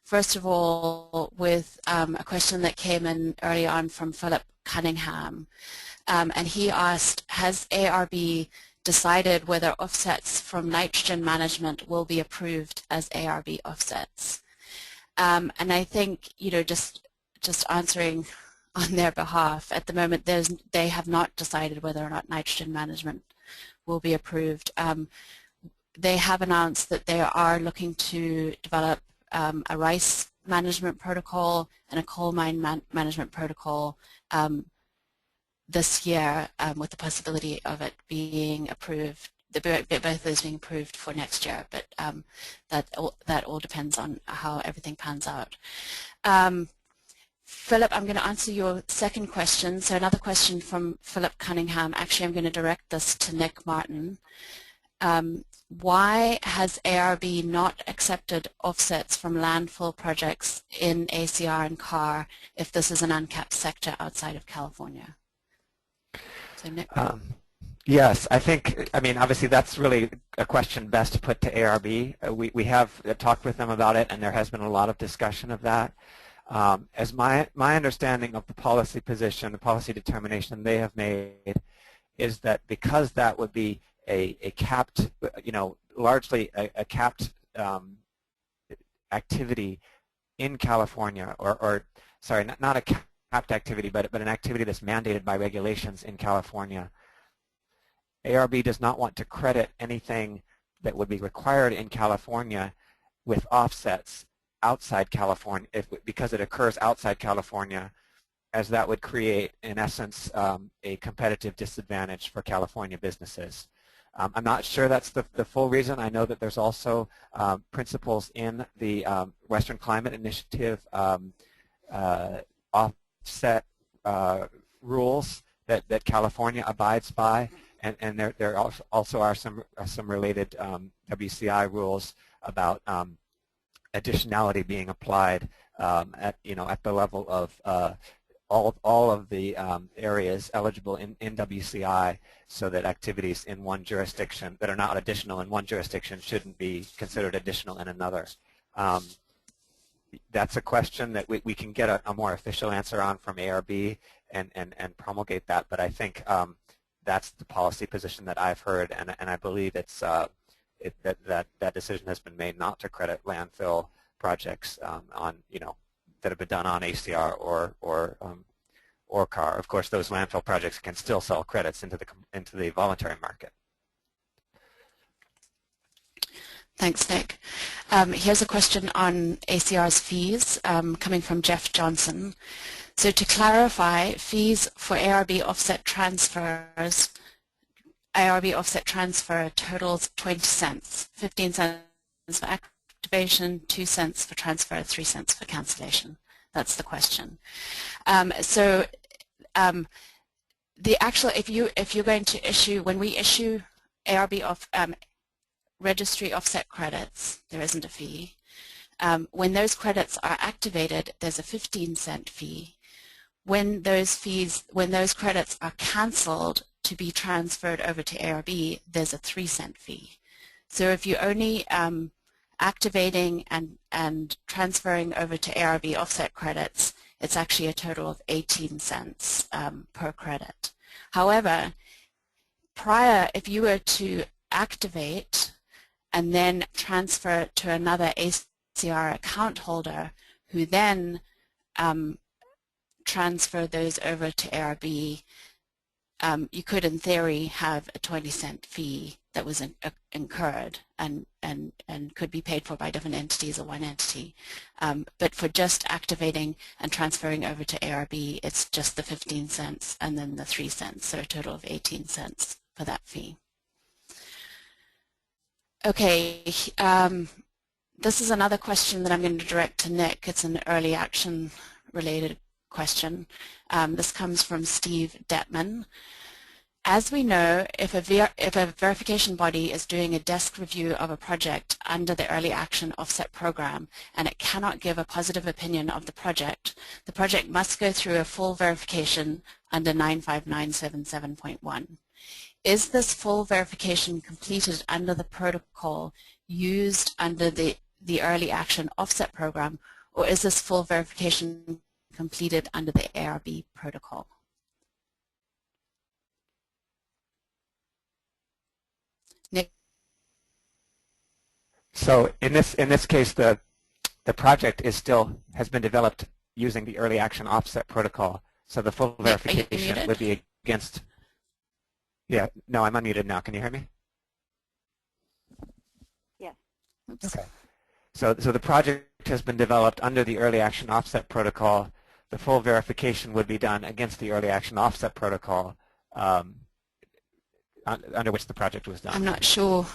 first of all with a question that came in early on from Philip Cunningham, and he asked, has ARB decided whether offsets from nitrogen management will be approved as ARB offsets? And I think, just answering on their behalf. At the moment, they have not decided whether or not nitrogen management will be approved. They have announced that they are looking to develop a rice management protocol and a coal mine management protocol this year, with the possibility of it being approved, both of those being approved for next year, but that all depends on how everything pans out. Philip, I'm going to answer your second question. So another question from Philip Cunningham. Actually, I'm going to direct this to Nick Martin. Why has ARB not accepted offsets from landfill projects in ACR and CAR if this is an uncapped sector outside of California? So Nick. Yes, I mean, obviously that's really a question best to put to ARB. We have talked with them about it, and there has been a lot of discussion of that. As my understanding of the policy position, the policy determination they have made is that because that would be a capped, largely a capped activity in California, or sorry, not a capped activity, but an activity that's mandated by regulations in California. ARB does not want to credit anything that would be required in California with offsets outside California, because it occurs outside California, as that would create, in essence, a competitive disadvantage for California businesses. I'm not sure that's the full reason. I know that there's also principles in the Western Climate Initiative offset rules that California abides by, and there also are some related WCI rules about additionality being applied at the level of all of the areas eligible in WCI, so that activities in one jurisdiction that are not additional in one jurisdiction shouldn't be considered additional in another. That's a question that we can get a more official answer on from ARB and promulgate that, but I think that's the policy position that I've heard, and I believe it's that decision has been made not to credit landfill projects that have been done on ACR or CAR. Of course, those landfill projects can still sell credits into the voluntary market. Thanks, Nick. Here's a question on ACR's fees coming from Jeff Johnson. So to clarify, fees for ARB offset transfers, ARB offset transfer totals 20 cents, 15 cents for activation, 2 cents for transfer, 3 cents for cancellation. That's the question. The actual, if you're going to issue, when we issue ARB registry offset credits, there isn't a fee. When those credits are activated, there's a 15-cent fee. When those credits are canceled to be transferred over to ARB, there's a 3-cent fee. So if you're only activating and transferring over to ARB offset credits, it's actually a total of 18 cents per credit. However, if you were to activate and then transfer to another ACR account holder, who then transfer those over to ARB, you could, in theory, have a 20-cent fee that was incurred and could be paid for by different entities or one entity. But for just activating and transferring over to ARB, it's just the 15 cents and then the 3 cents, so a total of 18 cents for that fee. Okay, this is another question that I'm going to direct to Nick. It's an early action related question. This comes from Steve Detman. As we know, if a verification body is doing a desk review of a project under the Early Action Offset Program and it cannot give a positive opinion of the project must go through a full verification under 95977.1. Is this full verification completed under the protocol used under the Early Action Offset Program, or is this full verification completed under the ARB protocol? Nick? So in this case, the project has been developed using the Early Action Offset Protocol. So the full Nick, are you verification muted? would be against, yeah, no, I'm unmuted now. Can you hear me? Yes. Oops. Okay. So the project has been developed under the Early Action Offset Protocol. The full verification would be done against the Early Action Offset Protocol under which the project was done. I'm not sure.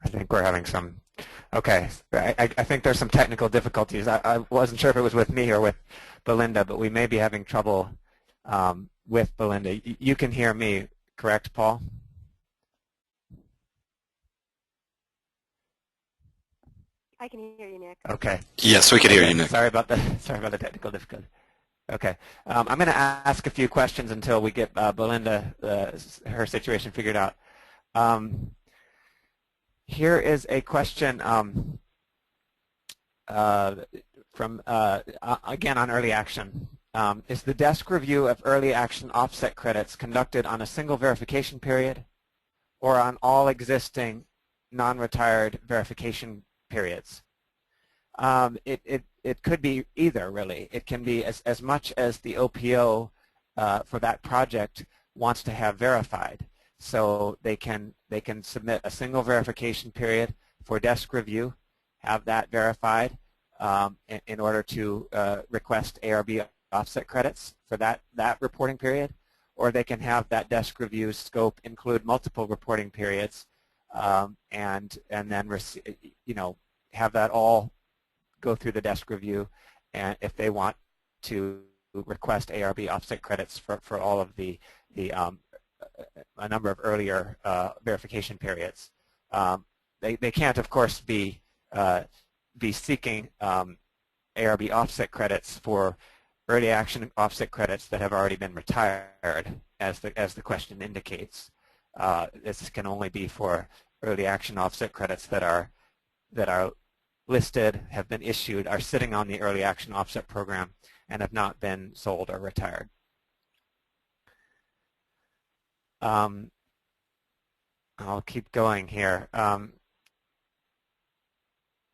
I think we're having some, okay, I think there's some technical difficulties. I wasn't sure if it was with me or with Belinda, but we may be having trouble with Belinda. You can hear me, correct, Paul? I can hear you, Nick. Okay. Yes, we could hear you, Nick. Sorry about the technical difficulty. Okay. I'm going to ask a few questions until we get Belinda, her situation figured out. Here is a question from, again, on early action. Is the desk review of early action offset credits conducted on a single verification period or on all existing non-retired verification periods? It could be either, really. It can be as much as the OPO for that project wants to have verified. So they can submit a single verification period for desk review, have that verified in order to request ARB offset credits for that reporting period, or they can have that desk review scope include multiple reporting periods and then have that all go through the desk review, and if they want to request ARB offset credits for all of a number of earlier verification periods. They can't, of course, be seeking ARB offset credits for early action offset credits that have already been retired, as the question indicates. This can only be for early action offset credits that are listed, have been issued, are sitting on the early action offset program, and have not been sold or retired. I'll keep going here.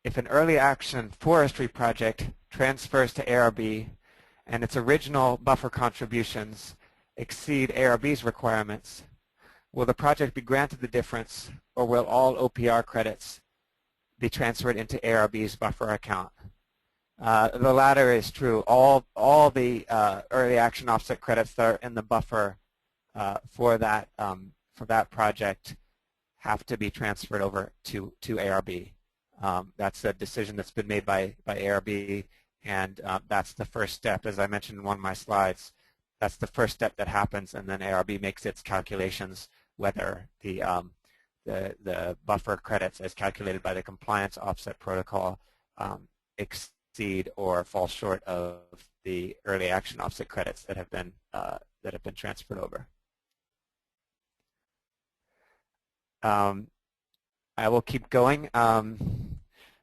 If an early action forestry project transfers to ARB and its original buffer contributions exceed ARB's requirements, will the project be granted the difference, or will all OPR credits be transferred into ARB's buffer account? The latter is true. All the early action offset credits that are in the buffer for that project have to be transferred over to ARB. That's a decision that's been made by ARB, and that's the first step. As I mentioned in one of my slides, that's the first step that happens, and then ARB makes its calculations whether the buffer credits as calculated by the compliance offset protocol exceed or fall short of the early action offset credits that have been transferred over. I will keep going.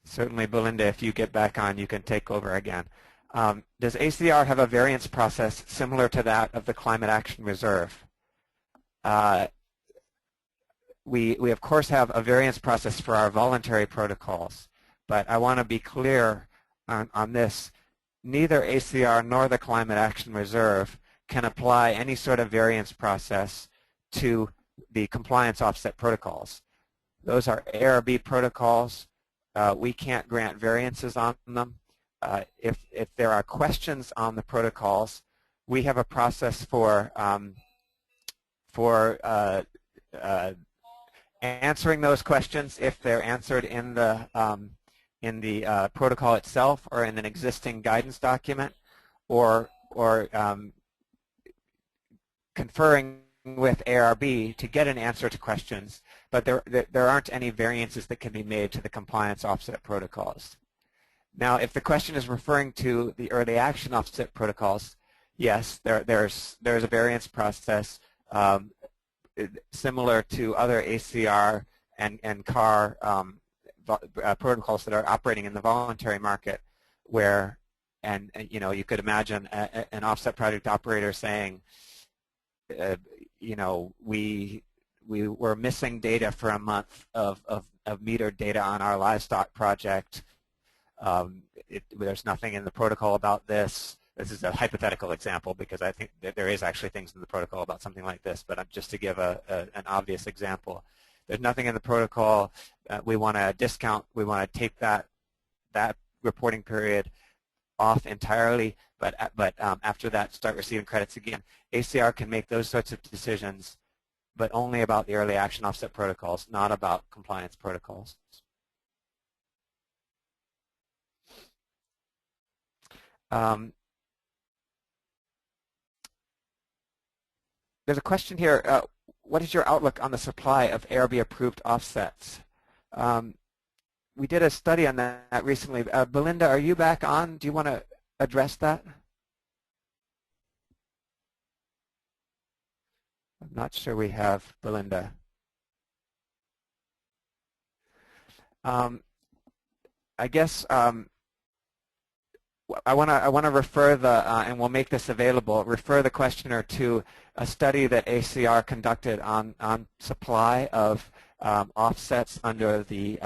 Certainly, Belinda, if you get back on, you can take over again. Does ACR have a variance process similar to that of the Climate Action Reserve? We of course have a variance process for our voluntary protocols, but I want to be clear on this. Neither ACR nor the Climate Action Reserve can apply any sort of variance process to the compliance offset protocols. Those are ARB protocols. We can't grant variances on them. If there are questions on the protocols, we have a process for answering those questions if they're answered in the protocol itself or in an existing guidance document, or conferring with ARB to get an answer to questions but there aren't any variances that can be made to the compliance offset protocols. Now, if the question is referring to the early action offset protocols, yes, there's a variance process similar to other ACR and CAR protocols that are operating in the voluntary market, where you could imagine an offset project operator saying, we were missing data for a month of metered data on our livestock project. There's nothing in the protocol about this. This is a hypothetical example because I think that there is actually things in the protocol about something like this, but just to give an obvious example. There's nothing in the protocol. We want to discount. We want to take that reporting period off entirely, but after that start receiving credits again. ACR can make those sorts of decisions, but only about the early action offset protocols, not about compliance protocols. There's a question here. What is your outlook on the supply of ARB-approved offsets? We did a study on that recently. Belinda, are you back on? Do you want to address that? I'm not sure we have Belinda. I guess I want to refer and we'll make this available, refer the questioner to a study that ACR conducted on supply of offsets under the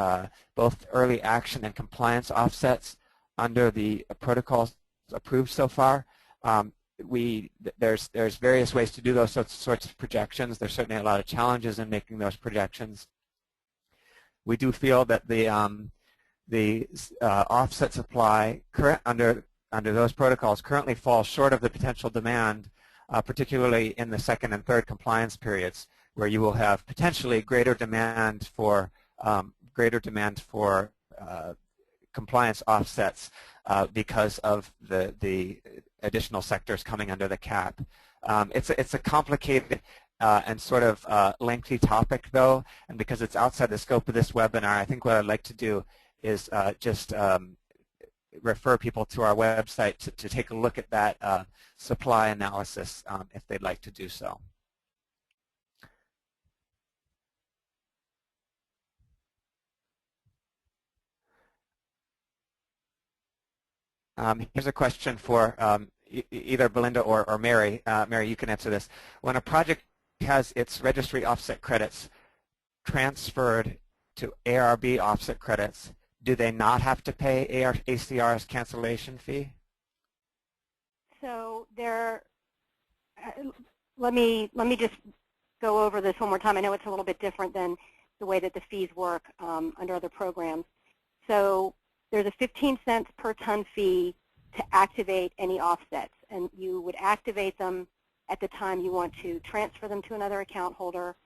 both early action and compliance offsets under the protocols approved so far. There's various ways to do those sorts of projections. There's certainly a lot of challenges in making those projections. We do feel that the offset supply under those protocols currently falls short of the potential demand, particularly in the second and third compliance periods, where you will have potentially greater demand for compliance offsets because of the additional sectors coming under the cap. It's a complicated and sort of lengthy topic, though, and because it's outside the scope of this webinar, I think what I'd like to do is just refer people to our website to take a look at that supply analysis if they'd like to do so. Here's a question for either Belinda or Mary. Mary, you can answer this. When a project has its registry offset credits transferred to ARB offset credits, do they not have to pay ACR's cancellation fee? So let me just go over this one more time. I know it's a little bit different than the way that the fees work under other programs. So there's a 15 cents per ton fee to activate any offsets, and you would activate them at the time you want to transfer them to another account holder,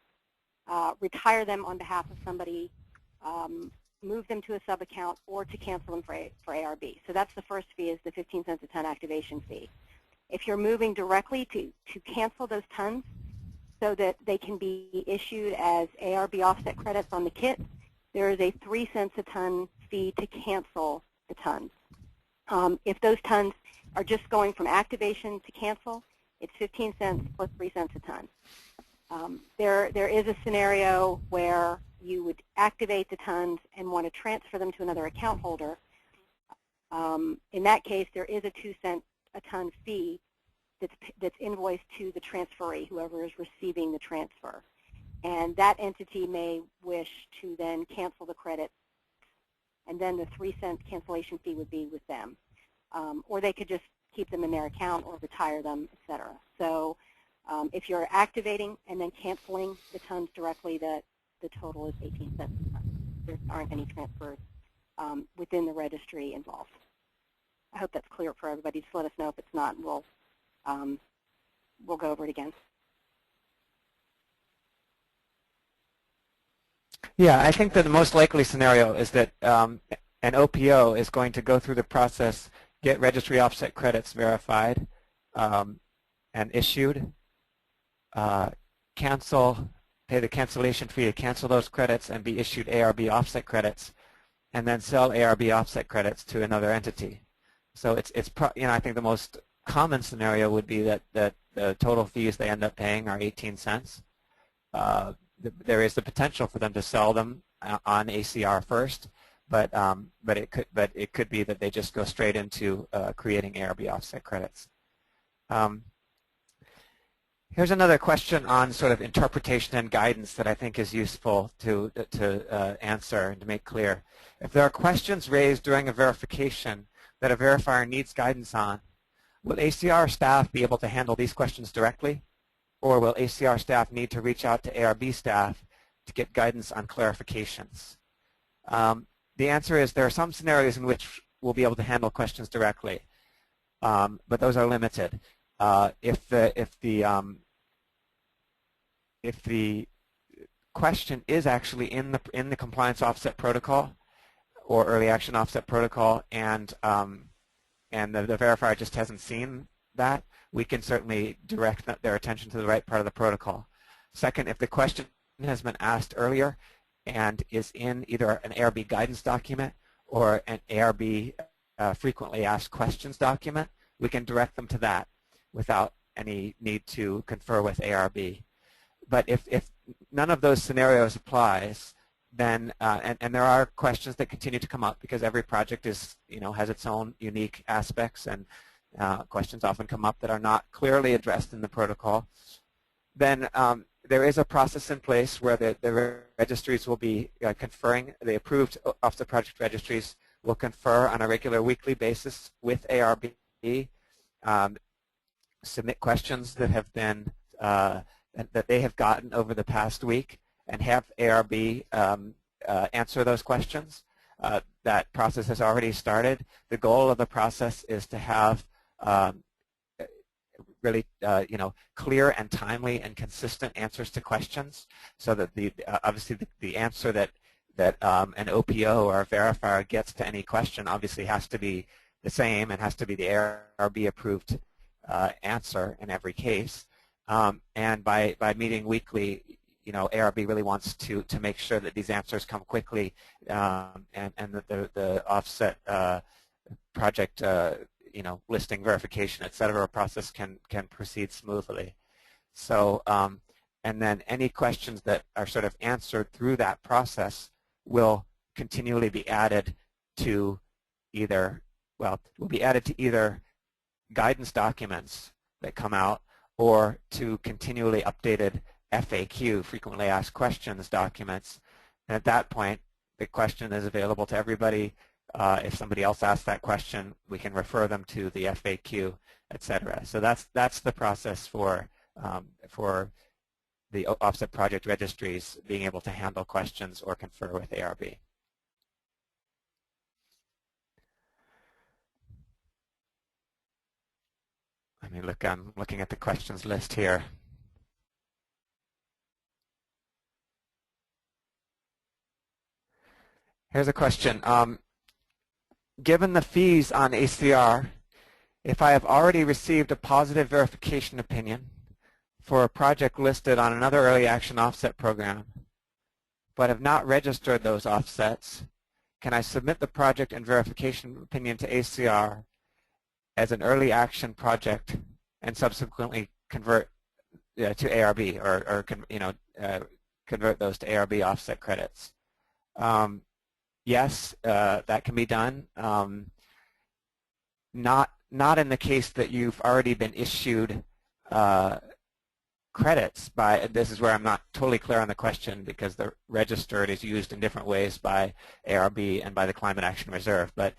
retire them on behalf of somebody, move them to a sub-account, or to cancel them for ARB. So that's the first fee, is the 15 cents a ton activation fee. If you're moving directly to cancel those tons so that they can be issued as ARB offset credits on the kit, there is a 3 cents a ton fee to cancel the tons. If those tons are just going from activation to cancel, it's 15 cents plus 3 cents a ton. There is a scenario where you would activate the tons and want to transfer them to another account holder. In that case, there is a 2 cent a ton fee that's invoiced to the transferee, whoever is receiving the transfer. And that entity may wish to then cancel the credit, and then the 3 cent cancellation fee would be with them. Or they could just keep them in their account or retire them, etc. So if you're activating and then canceling the tons directly, the total is 18 cents a ton. There aren't any transfers within the registry involved. I hope that's clear for everybody. Just let us know if it's not, and we'll go over it again. Yeah, I think that the most likely scenario is that an OPO is going to go through the process, get registry offset credits verified and issued, cancel pay the cancellation fee to cancel those credits and be issued ARB offset credits, and then sell ARB offset credits to another entity. So I think the most common scenario would be that the total fees they end up paying are 18 cents. There is the potential for them to sell them on ACR first, but it could be that they just go straight into creating ARB offset credits. Here's another question on sort of interpretation and guidance that I think is useful to answer and to make clear. If there are questions raised during a verification that a verifier needs guidance on, will ACR staff be able to handle these questions directly, or will ACR staff need to reach out to ARB staff to get guidance on clarifications? The answer is there are some scenarios in which we'll be able to handle questions directly, but those are limited. If the question is actually in the compliance offset protocol or early action offset protocol, and the verifier just hasn't seen that, we can certainly direct their attention to the right part of the protocol. Second, if the question has been asked earlier and is in either an ARB guidance document or an ARB frequently asked questions document, we can direct them to that without any need to confer with ARB. But if none of those scenarios applies, then and there are questions that continue to come up because every project is has its own unique aspects, and questions often come up that are not clearly addressed in the protocol. Then there is a process in place where the registries will be conferring. The approved offset project registries will confer on a regular weekly basis with ARB, submit questions that have been that they have gotten over the past week, and have ARB answer those questions. That process has already started. The goal of the process is to have really clear and timely and consistent answers to questions, so that obviously the answer that an OPO or a verifier gets to any question obviously has to be the same and has to be the ARB-approved answer in every case. And by meeting weekly, ARB really wants to make sure that these answers come quickly, and that the offset project listing verification, et cetera, process can proceed smoothly. So and then any questions that are sort of answered through that process will continually be added to either guidance documents that come out, or to continually updated FAQ, frequently asked questions documents. And at that point, the question is available to everybody. If somebody else asks that question, we can refer them to the FAQ, et cetera. So that's the process for the offset project registries being able to handle questions or confer with ARB. Let me look. I'm looking at the questions list here. Here's a question. Given the fees on ACR, if I have already received a positive verification opinion for a project listed on another early action offset program, but have not registered those offsets, can I submit the project and verification opinion to ACR as an early action project and subsequently convert to ARB, or convert those to ARB offset credits? Yes, that can be done. Not in the case that you've already been issued credits by. This is where I'm not totally clear on the question, because the registered is used in different ways by ARB and by the Climate Action Reserve. But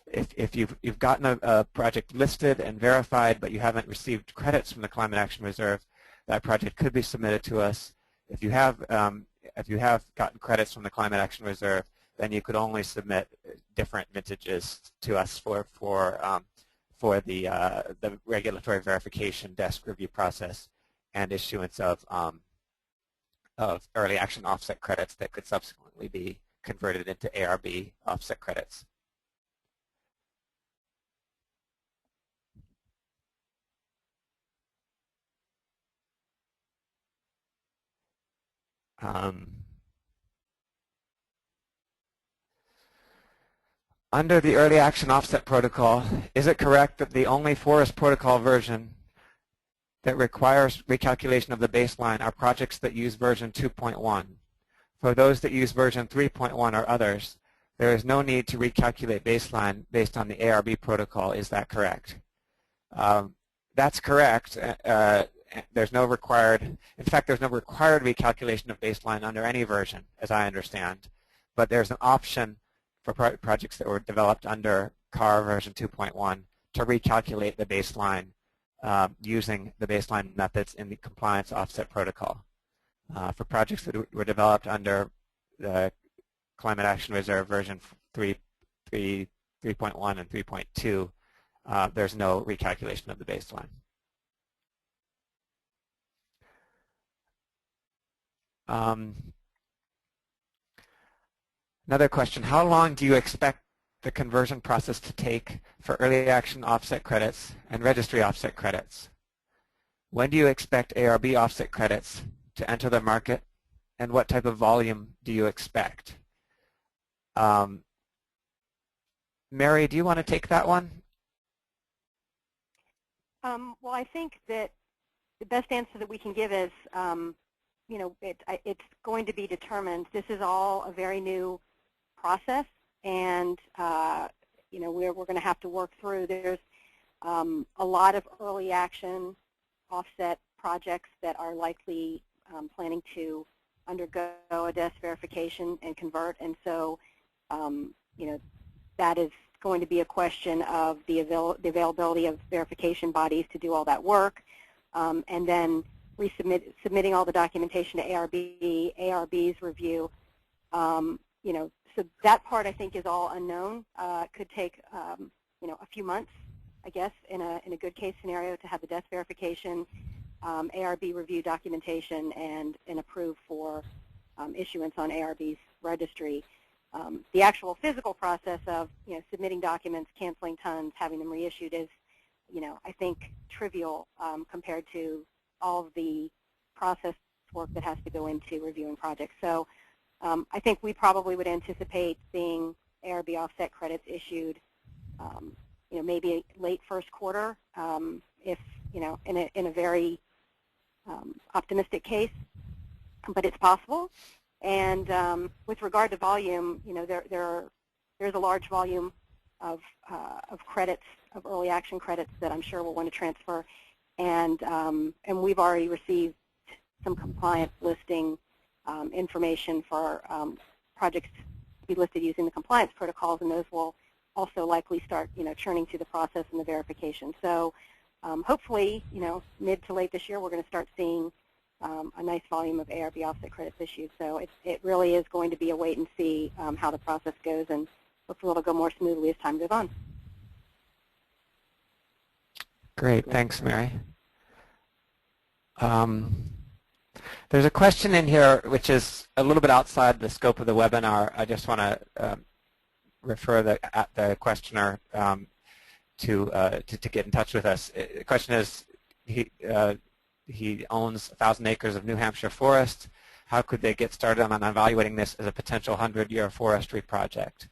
if you've gotten a project listed and verified, but you haven't received credits from the Climate Action Reserve, that project could be submitted to us. If you have gotten credits from the Climate Action Reserve, then you could only submit different vintages to us for the regulatory verification desk review process and issuance of early action offset credits that could subsequently be converted into ARB offset credits. Under the Early Action Offset Protocol, is it correct that the only Forest Protocol version that requires recalculation of the baseline are projects that use version 2.1? For those that use version 3.1 or others, there is no need to recalculate baseline based on the ARB protocol. Is that correct? That's correct. There's no required, in fact, there's no required recalculation of baseline under any version, as I understand. But there's an option for projects that were developed under CAR version 2.1 to recalculate the baseline using the baseline methods in the compliance offset protocol. For projects that were developed under the Climate Action Reserve version 3.1 and 3.2, there's no recalculation of the baseline. Another question, how long do you expect the conversion process to take for early action offset credits and registry offset credits? When do you expect ARB offset credits to enter the market, and what type of volume do you expect? Mary, do you want to take that one? Well, I think that the best answer that we can give is, you know, it's going to be determined. This is all a very new process, and you know, we're going to have to work through. There's a lot of early action offset projects that are likely planning to undergo a desk verification and convert, and so you know, that is going to be a question of the availability of verification bodies to do all that work, and then submitting all the documentation to ARB, ARB's review. You know, so that part I think is all unknown. Could take you know, a few months, I guess, in a good case scenario to have the desk verification, ARB review documentation, and approve for issuance on ARB's registry. The actual physical process of, you know, submitting documents, canceling tons, having them reissued is, you know, I think trivial compared to all of the process work that has to go into reviewing projects. So I think we probably would anticipate seeing ARB offset credits issued, you know, maybe late first quarter, if, you know, in a very optimistic case, but it's possible. And with regard to volume, you know, there's a large volume of credits, of early action credits that I'm sure we'll want to transfer, and we've already received some compliance listing information for projects to be listed using the compliance protocols, and those will also likely start, you know, churning through the process and the verification. So hopefully, you know, mid to late this year, we're going to start seeing a nice volume of ARB offset credits issued. So it really is going to be a wait and see how the process goes, and hopefully it'll go more smoothly as time goes on. Great, thanks, Mary. There's a question in here which is a little bit outside the scope of the webinar. I just want to refer the questioner to get in touch with us. The question is, he owns 1,000 acres of New Hampshire forest. How could they get started on evaluating this as a potential 100-year forestry project?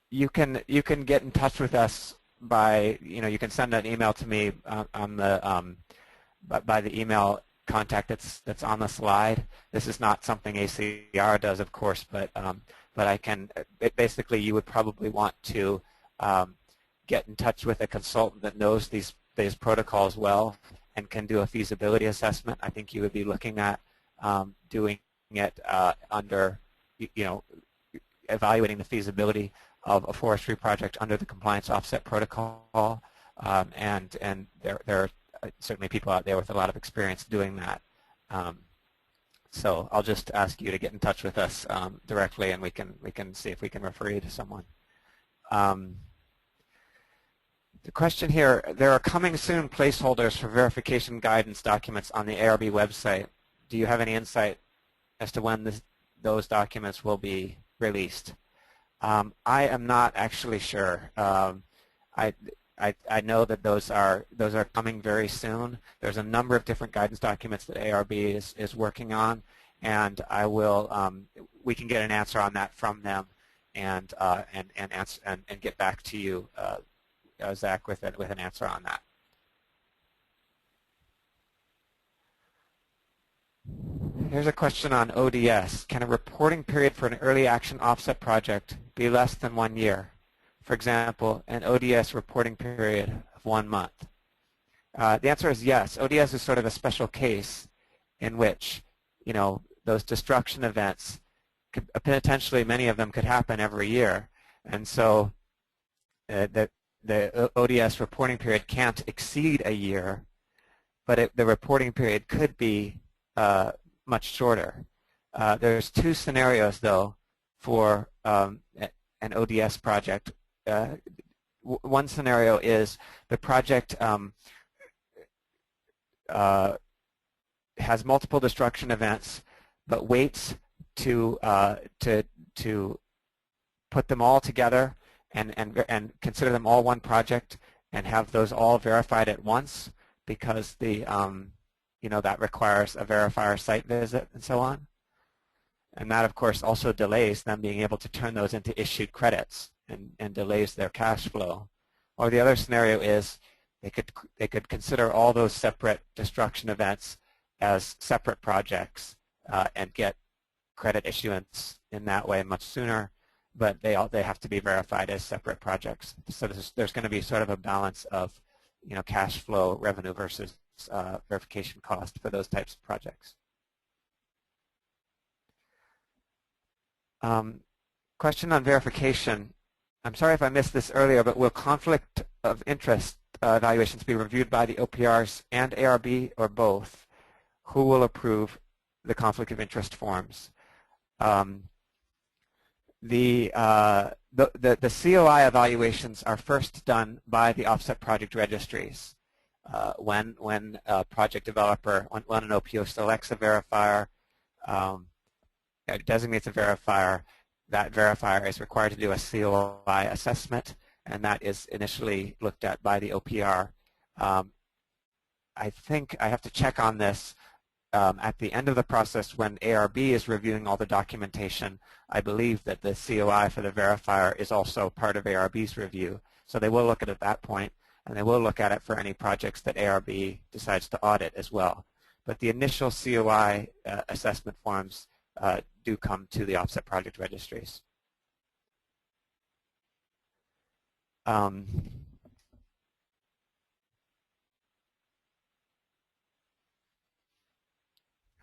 You can get in touch with us by, you know, you can send an email to me on the by the email contact that's on the slide. This is not something ACR does, of course, but I can. Basically, you would probably want to get in touch with a consultant that knows these protocols well and can do a feasibility assessment. I think you would be looking at doing it under, you know, evaluating the feasibility of a forestry project under the compliance offset protocol, and there are certainly people out there with a lot of experience doing that. So I'll just ask you to get in touch with us directly, and we can see if we can refer you to someone. The question here, there are coming soon placeholders for verification guidance documents on the ARB website. Do you have any insight as to when those documents will be released? I am not actually sure. I know that those are coming very soon. There's a number of different guidance documents that ARB is working on, and I will we can get an answer on that from them and get back to you, Zach, with an answer on that. Here's a question on ODS. Can a reporting period for an early action offset project be less than 1 year? For example, an ODS reporting period of 1 month. The answer is yes. ODS is sort of a special case in which, you know, those destruction events, potentially many of them could happen every year. And so the ODS reporting period can't exceed a year, but the reporting period could be much shorter. There's 2 scenarios, though, for an ODS project. One scenario is the project has multiple destruction events, but waits to put them all together and consider them all one project and have those all verified at once, because the you know, that requires a verifier site visit and so on. And that, of course, also delays them being able to turn those into issued credits and delays their cash flow. Or the other scenario is they could consider all those separate destruction events as separate projects and get credit issuance in that way much sooner, but they have to be verified as separate projects. So there's going to be sort of a balance of, you know, cash flow revenue versus verification cost for those types of projects. Question on verification. I'm sorry if I missed this earlier, but will conflict of interest evaluations be reviewed by the OPRs and ARB, or both? Who will approve the conflict of interest forms? The COI evaluations are first done by the offset project registries. When a project developer, when an OPO selects a verifier, designates a verifier, that verifier is required to do a COI assessment, and that is initially looked at by the OPR. I think I have to check on this. At the end of the process, when ARB is reviewing all the documentation, I believe that the COI for the verifier is also part of ARB's review. So they will look at it at that point, and they will look at it for any projects that ARB decides to audit as well. But the initial COI assessment forms do come to the offset project registries.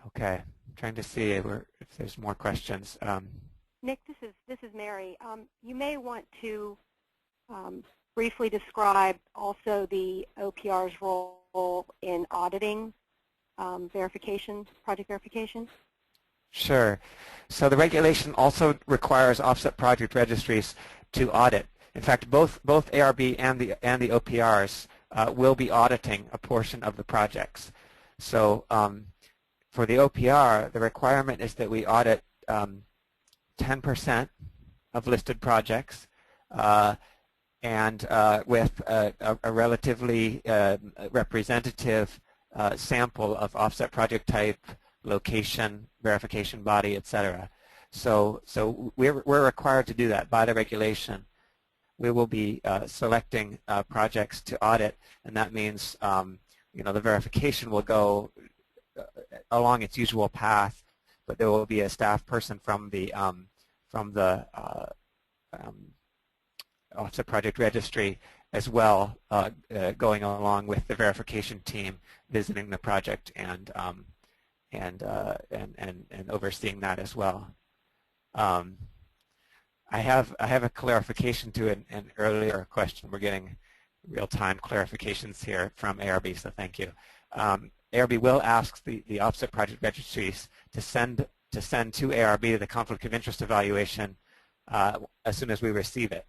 Okay, I'm trying to see if there's more questions. Nick, this is Mary. You may want to briefly describe also the OPR's role in auditing verifications, project verifications. Sure. So the regulation also requires offset project registries to audit. In fact, both ARB and the OPRs will be auditing a portion of the projects. So for the OPR, the requirement is that we audit 10% of listed projects and with a relatively representative sample of offset project type, location, verification body, etc. So we're required to do that by the regulation. We will be selecting projects to audit, and that means you know, the verification will go along its usual path, but there will be a staff person from the offset project registry as well, going along with the verification team, visiting the project and overseeing that as well. I have a clarification to an earlier question. We're getting real-time clarifications here from ARB, so thank you. ARB will ask the offset project registries to send to ARB the conflict of interest evaluation as soon as we receive it.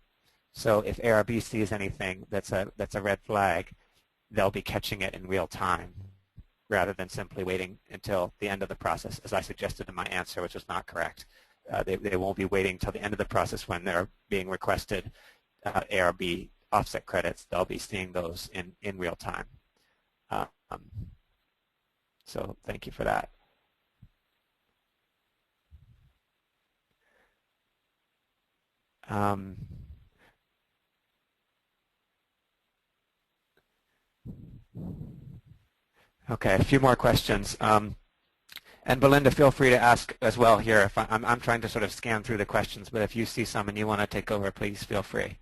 So if ARB sees anything that's a red flag, they'll be catching it in real time, rather than simply waiting until the end of the process, as I suggested in my answer, which was not correct. They won't be waiting until the end of the process when they're being requested ARB offset credits, they'll be seeing those in real time. So thank you for that. Okay, a few more questions. And Belinda, feel free to ask as well here. If I'm trying to sort of scan through the questions, but if you see some and you want to take over, please feel free.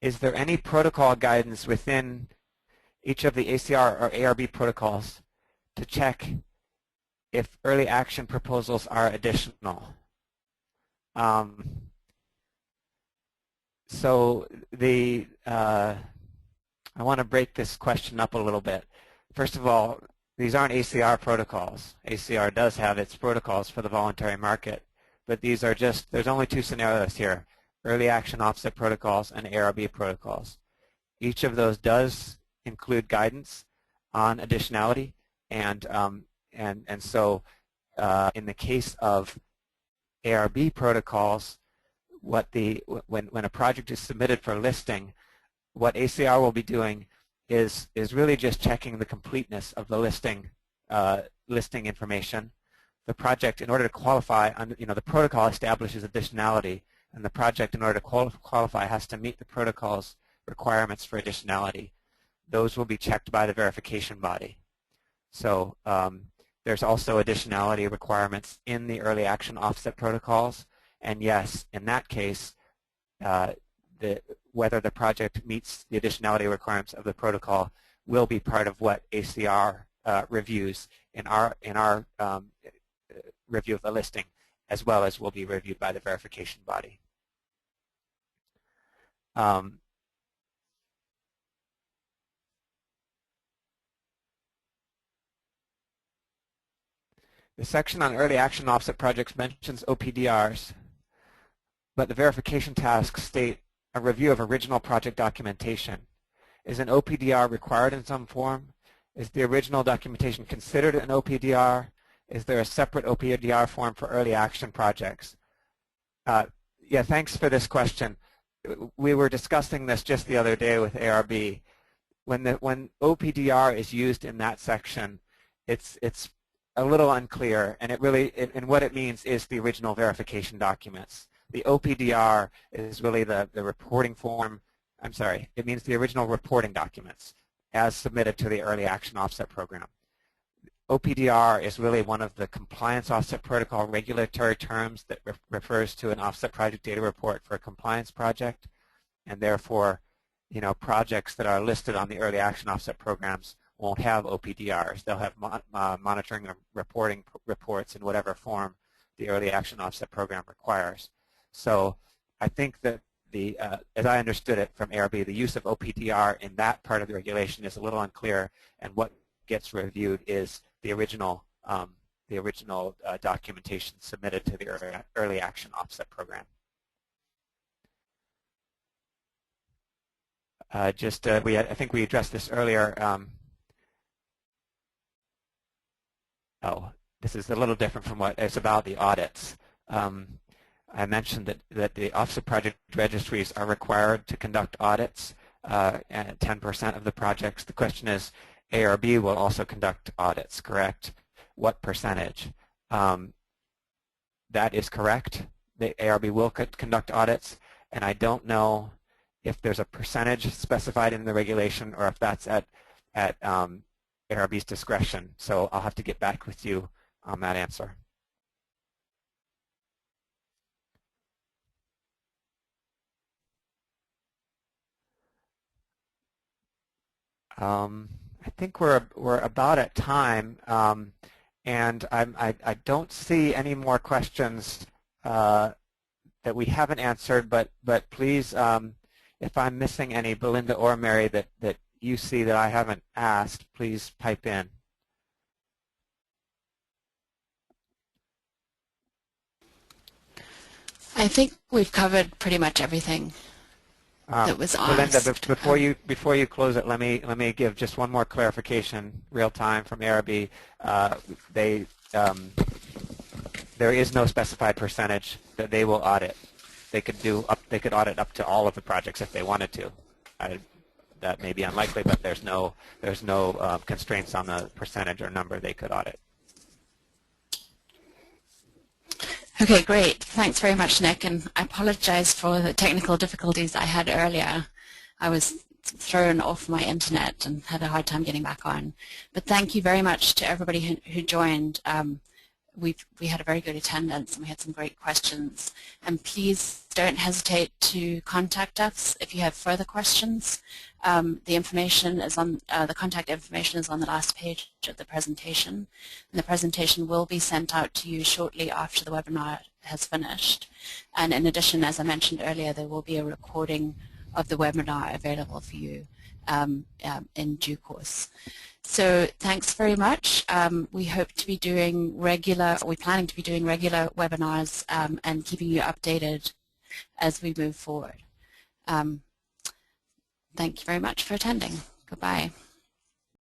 Is there any protocol guidance within each of the ACR or ARB protocols to check if early action proposals are additional? So I want to break this question up a little bit. First of all, these aren't ACR protocols. ACR does have its protocols for the voluntary market, but these are just, there's only two scenarios here, early action offset protocols and ARB protocols. Each of those does include guidance on additionality, and so in the case of ARB protocols, when a project is submitted for listing, what ACR will be doing is really just checking the completeness of the listing information. The project, in order to qualify, the protocol establishes additionality, and the project, in order to qualify, has to meet the protocol's requirements for additionality. Those will be checked by the verification body. So there's also additionality requirements in the early action offset protocols, and yes, in that case, whether the project meets the additionality requirements of the protocol will be part of what ACR reviews in our review of the listing, as well as will be reviewed by the verification body. The section on early action offset projects mentions OPDRs, but the verification tasks state a review of original project documentation. Is an OPDR required in some form? Is the original documentation considered an OPDR? Is there a separate OPDR form for early action projects? Yeah, thanks for this question. We were discussing this just the other day with ARB. When OPDR is used in that section, it's a little unclear, and and what it means is the original verification documents. The OPDR is really the reporting form. I'm sorry, it means the original reporting documents as submitted to the early action offset program. OPDR is really one of the compliance offset protocol regulatory terms that refers to an offset project data report for a compliance project, and therefore, projects that are listed on the early action offset programs won't have OPDRs. They'll have monitoring and reporting reports in whatever form the early action offset program requires. So I think that as I understood it from ARB, the use of OPDR in that part of the regulation is a little unclear, and what gets reviewed is the original documentation submitted to the early action offset program. I think we addressed this earlier. This is a little different from what it's about the audits. I mentioned that the offset project registries are required to conduct audits at 10% of the projects. The question is, ARB will also conduct audits, correct? What percentage? That is correct. The ARB will conduct audits, and I don't know if there's a percentage specified in the regulation or if that's at ARB's discretion. So I'll have to get back with you on that answer. I think we're about at time, and I don't see any more questions that we haven't answered. But please, if I'm missing any, Belinda or Mary, that you see that I haven't asked, please pipe in. I think we've covered pretty much everything that was asked. Belinda, before you close it, let me give just one more clarification, real time from ARB. there is no specified percentage that they will audit. They could audit up to all of the projects if they wanted to. That may be unlikely, but there's no constraints on the percentage or number they could audit. Okay, great. Thanks very much, Nick, and I apologize for the technical difficulties I had earlier. I was thrown off my internet and had a hard time getting back on. But thank you very much to everybody who joined. We had a very good attendance and we had some great questions. And please don't hesitate to contact us if you have further questions. The information is on the contact information is on the last page of the presentation, and the presentation will be sent out to you shortly after the webinar has finished. And in addition, as I mentioned earlier, there will be a recording of the webinar available for you in due course. So thanks very much. We hope to be doing we're planning to be doing regular webinars and keeping you updated as we move forward. Thank you very much for attending. Goodbye.